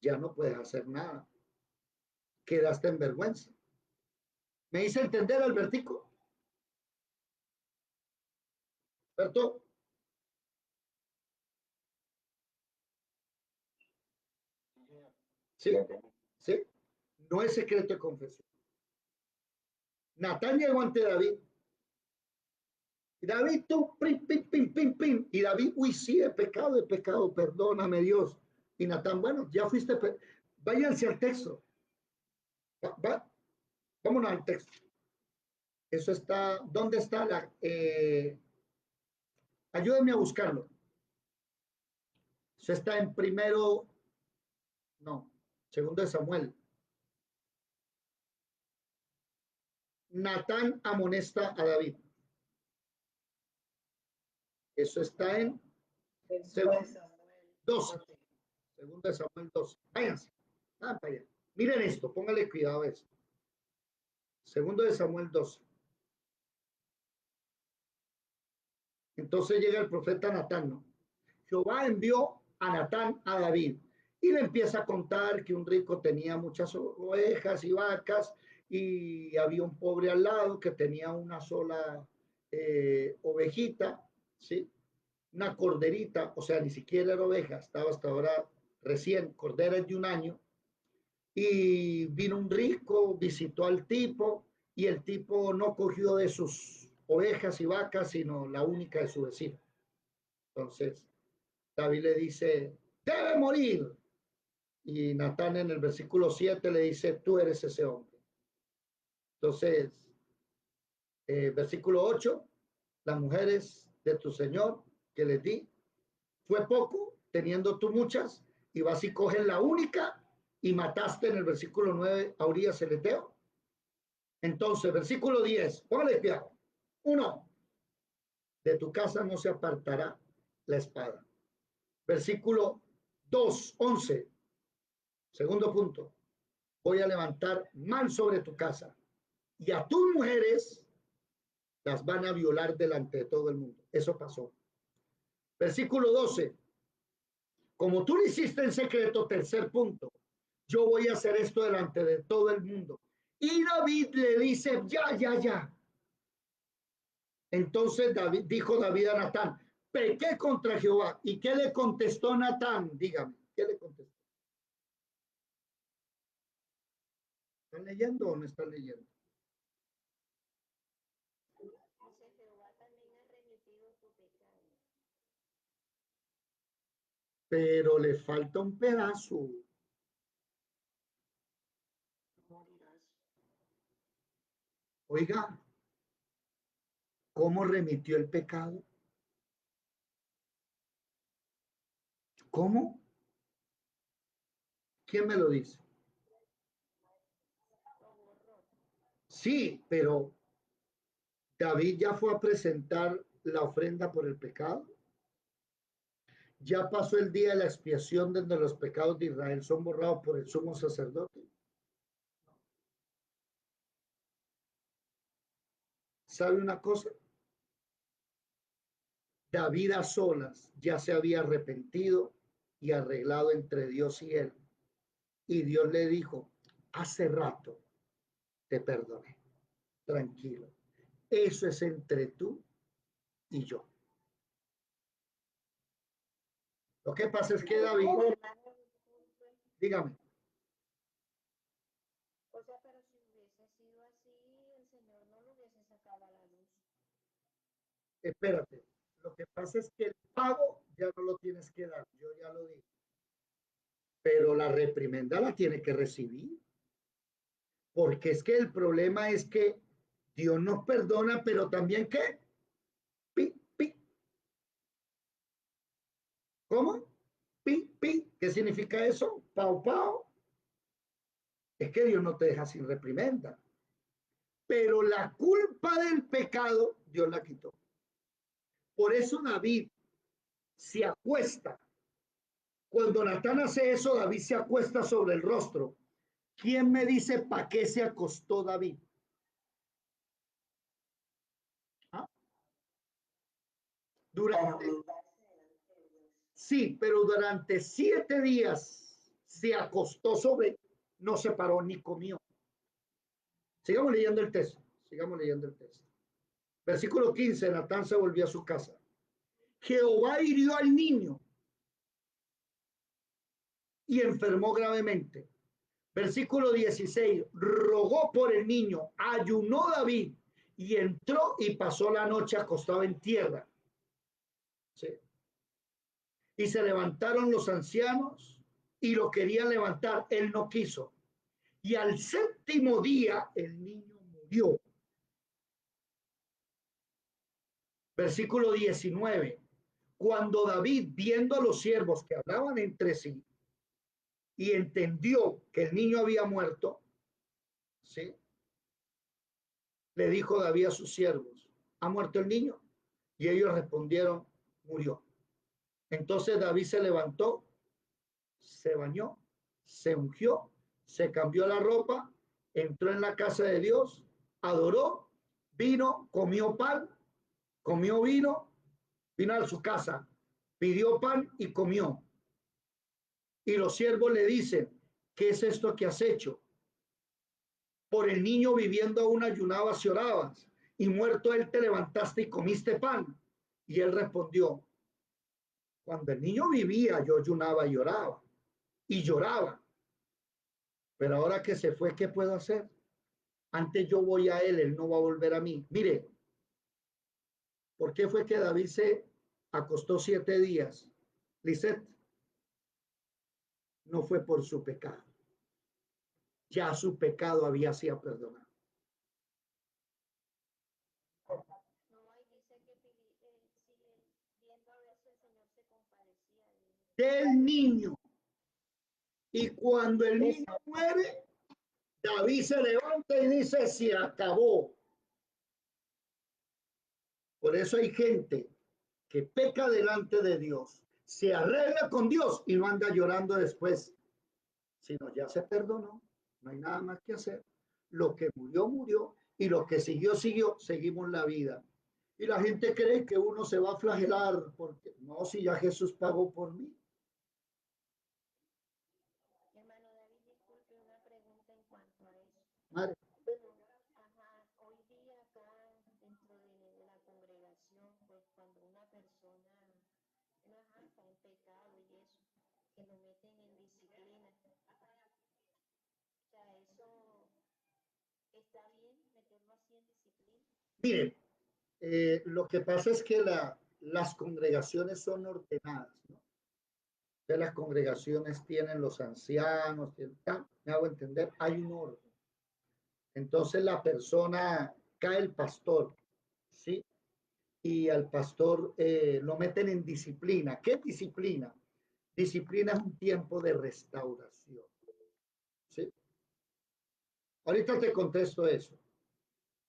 Ya no puedes hacer nada. Quedaste en vergüenza. ¿Me hice entender, Albertico? ¿Cierto? Sí, sí. No es secreto de confesión. Natán llegó ante David. Y David, tú, pim, pim, pim, pim, pim. Y David, uy, sí, he pecado, perdóname Dios. Y Natán, bueno, ya fuiste, váyanse al texto. Vámonos al texto. Eso está, ¿dónde está la? Ayúdenme a buscarlo. Eso está en primero, no, segundo de Samuel. Natán amonesta a David. Eso está en Segundo de Samuel 12. Segundo de Samuel 12. Váyanse. Para allá. Miren esto, póngale cuidado a esto. Segundo de Samuel 12. Entonces llega el profeta Natán, ¿no? Jehová envió a Natán a David y le empieza a contar que un rico tenía muchas ovejas y vacas y había un pobre al lado que tenía una sola ovejita, ¿sí? Una corderita, o sea, ni siquiera era oveja, estaba hasta ahora recién, cordera de un año, y vino un rico, visitó al tipo y el tipo no cogió de sus ovejas y vacas, sino la única de su vecino. Entonces, David le dice, debe morir. Y Natán en el versículo 7 le dice, tú eres ese hombre. Entonces, versículo 8, las mujeres de tu Señor que les di, fue poco, teniendo tú muchas, y vas y coges la única y mataste en el versículo 9 a Urías el Eteo. Entonces, versículo 10, póngale cuidado. 1, de tu casa no se apartará la espada. Versículo 2, 11, segundo punto, voy a levantar mal sobre tu casa y a tus mujeres las van a violar delante de todo el mundo. Eso pasó. Versículo 12, como tú lo hiciste en secreto, tercer punto, yo voy a hacer esto delante de todo el mundo. Y David le dice, ya. Entonces dijo David a Natán, pequé contra Jehová. ¿Y qué le contestó Natán? Dígame, ¿qué le contestó? ¿Están leyendo o no están leyendo? Dice, Jehová también ha remitido tu pecado. Pero le falta un pedazo. Morirás. Oiga, ¿cómo remitió el pecado? ¿Cómo? ¿Quién me lo dice? Lo borró. Sí, pero David ya fue a presentar la ofrenda por el pecado. Ya pasó el día de la expiación donde los pecados de Israel son borrados por el sumo sacerdote. ¿Sabe una cosa? David a solas ya se había arrepentido y arreglado entre Dios y él. Y Dios le dijo, hace rato te perdoné, tranquilo. Eso es entre tú y yo. Lo que pasa es que David, dígame, O sea, pero si hubiese sido así, el Señor no lo hubiese sacado a la luz. espérate, lo que pasa es que el pago ya no lo tienes que dar, yo ya lo dije, pero la reprimenda la tiene que recibir, porque es que el problema es que Dios nos perdona, pero también ¿qué? Pi, pi. ¿Cómo? Pi, pi. ¿Qué significa eso? Pau, pau. Es que Dios no te deja sin reprimenda, pero la culpa del pecado Dios la quitó. Por eso David se acuesta. Cuando Natán hace eso, David se acuesta sobre el rostro. ¿Quién me dice para qué se acostó David? ¿Ah? Durante, sí, pero durante 7 días se acostó sobre, no se paró ni comió. Sigamos leyendo el texto, sigamos leyendo el texto. Versículo 15, Natán se volvió a su casa. Jehová hirió al niño y enfermó gravemente. Versículo 16, rogó por el niño, ayunó David y entró y pasó la noche acostado en tierra. ¿Sí? Y se levantaron los ancianos y lo querían levantar, él no quiso. Y al 7º día el niño murió. Versículo 19, cuando David, viendo a los siervos que hablaban entre sí y entendió que el niño había muerto, ¿sí? Le dijo David a sus siervos, ¿ha muerto el niño? Y ellos respondieron, murió. Entonces David se levantó se bañó, se ungió, se cambió la ropa, entró en la casa de Dios, adoró, vino, comió pan, comió vino, vino a su casa, pidió pan y comió. Y los siervos le dicen, ¿qué es esto que has hecho? Por el niño viviendo aún ayunabas y orabas, y muerto él te levantaste y comiste pan. Y él respondió, cuando el niño vivía yo ayunaba y oraba, y lloraba. Pero ahora que se fue, ¿qué puedo hacer? Antes yo voy a él no va a volver a mí. Mire, ¿por qué fue que David se acostó 7 días? Lisette, no fue por su pecado. Ya su pecado había sido perdonado. No, ahí dice que sigue viendo a ver si el Señor se compadecía de él. Del niño. Y cuando el niño muere, David se levanta y dice, se acabó. Por eso hay gente que peca delante de Dios, se arregla con Dios y no anda llorando después, sino ya se perdonó, no hay nada más que hacer. Lo que murió, murió, y lo que siguió, siguió, seguimos la vida. Y la gente cree que uno se va a flagelar, porque no, si ya Jesús pagó por mí. Hermano David, disculpe una pregunta en cuanto a eso. Madre, Ajá, hoy día acá dentro de la congregación, pues cuando una persona no está en pecado y eso, que lo meten en disciplina. O sea, eso está bien meterlo así en disciplina. miren, lo que pasa es que las congregaciones son ordenadas, ¿no? De las congregaciones tienen los ancianos, me hago entender, hay un orden. Entonces la persona, cae el pastor, ¿sí? Y al pastor lo meten en disciplina. ¿Qué es disciplina? Disciplina es un tiempo de restauración, ¿sí? Ahorita te contesto eso.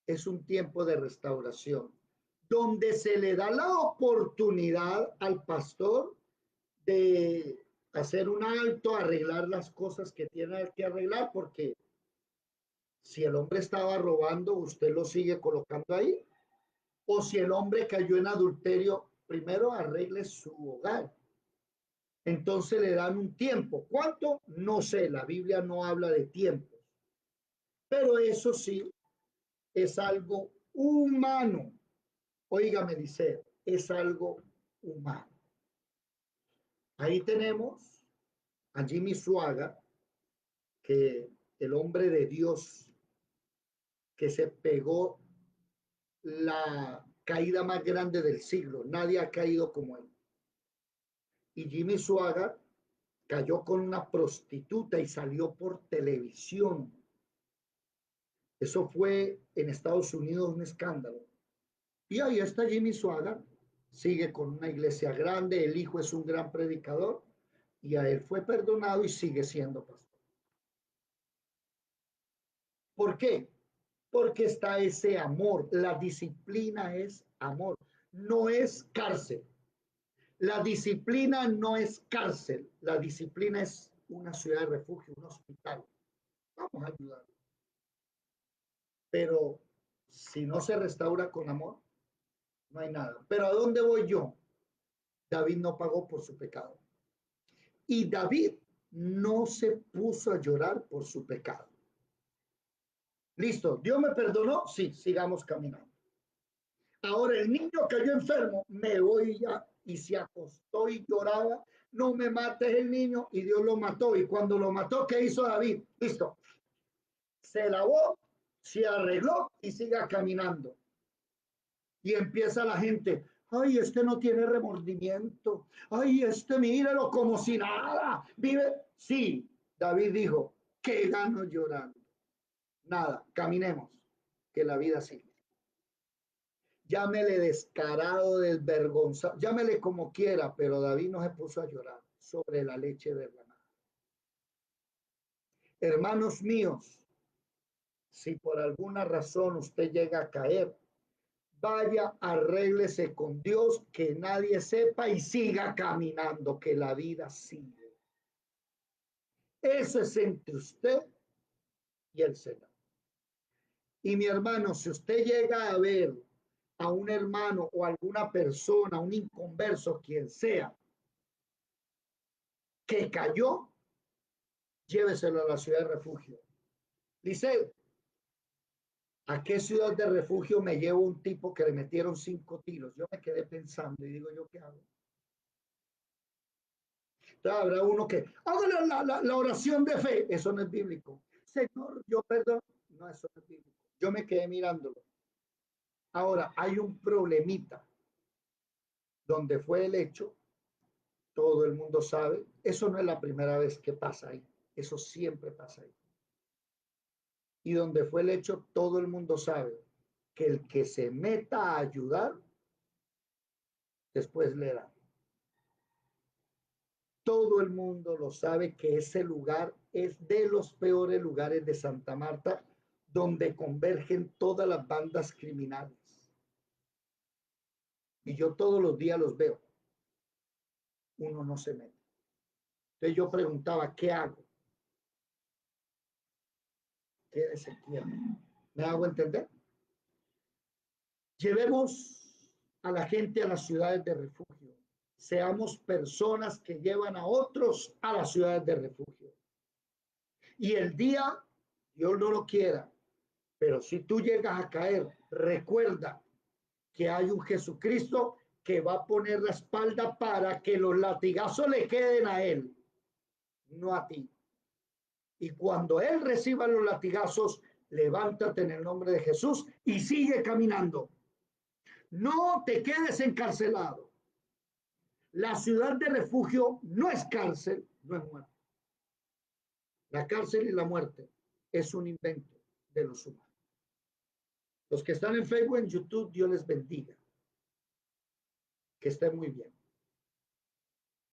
Es un tiempo de restauración, donde se le da la oportunidad al pastor de hacer un alto, arreglar las cosas que tiene que arreglar, porque si el hombre estaba robando, usted lo sigue colocando ahí, o si el hombre cayó en adulterio, primero arregle su hogar. Entonces le dan un tiempo. ¿Cuánto? No sé, la Biblia no habla de tiempos, pero eso sí es algo humano. Óigame, dice, es algo humano. Ahí tenemos a Jimmy Swaggart, que el hombre de Dios que se pegó la caída más grande del siglo. Nadie ha caído como él. Y Jimmy Swaggart cayó con una prostituta y salió por televisión. Eso fue en Estados Unidos un escándalo. Y ahí está Jimmy Swaggart, sigue con una iglesia grande, el hijo es un gran predicador y a él fue perdonado y sigue siendo pastor. ¿Por qué? Porque está ese amor. La disciplina es amor, no es cárcel. La disciplina no es cárcel, la disciplina es una ciudad de refugio, un hospital. Vamos a ayudar. Pero si no se restaura con amor, no hay nada. Pero ¿a dónde voy yo? David no pagó por su pecado. Y David no se puso a llorar por su pecado. Listo, ¿Dios me perdonó? Sí, sigamos caminando. Ahora el niño cayó enfermo, me voy ya, y se acostó y lloraba, no me mates el niño, y Dios lo mató. Y cuando lo mató, ¿qué hizo David? Listo, se lavó, se arregló y siga caminando. Y empieza la gente, ay, este no tiene remordimiento, ay, este míralo como si nada, vive. Sí, David dijo, ¿qué gano llorando? Nada, caminemos, que la vida sigue. Llámele descarado, desvergonzado, llámele como quiera, pero David no se puso a llorar sobre la leche derramada. Hermanos míos, si por alguna razón usted llega a caer, vaya, arréglese con Dios, que nadie sepa y siga caminando, que la vida sigue. Eso es entre usted y el Señor. Y mi hermano, si usted llega a ver a un hermano o alguna persona, un inconverso, quien sea, que cayó, lléveselo a la ciudad de refugio. Liceo, ¿a qué ciudad de refugio me llevo un tipo que le metieron 5 tiros? Yo me quedé pensando y digo, ¿yo qué hago? Entonces habrá uno que, hágale la oración de fe. Eso no es bíblico. Señor, yo perdón. No, eso no es bíblico. Yo me quedé mirándolo. Ahora, hay un problemita. Donde fue el hecho, todo el mundo sabe. Eso no es la primera vez que pasa ahí. Eso siempre pasa ahí. Y donde fue el hecho, todo el mundo sabe que el que se meta a ayudar, después le da. Todo el mundo lo sabe que ese lugar es de los peores lugares de Santa Marta, donde convergen todas las bandas criminales. Y yo todos los días los veo. Uno no se mete. Entonces yo preguntaba, ¿qué hago? Quédese quieto. ¿Me hago entender? Llevemos a la gente a las ciudades de refugio. Seamos personas que llevan a otros a las ciudades de refugio. Y el día, Dios no lo quiera, pero si tú llegas a caer, recuerda que hay un Jesucristo que va a poner la espalda para que los latigazos le queden a él, no a ti. Y cuando él reciba los latigazos, levántate en el nombre de Jesús y sigue caminando. No te quedes encarcelado. La ciudad de refugio no es cárcel, no es muerte. La cárcel y la muerte es un invento de los humanos. Los que están en Facebook, en YouTube, Dios les bendiga. Que estén muy bien.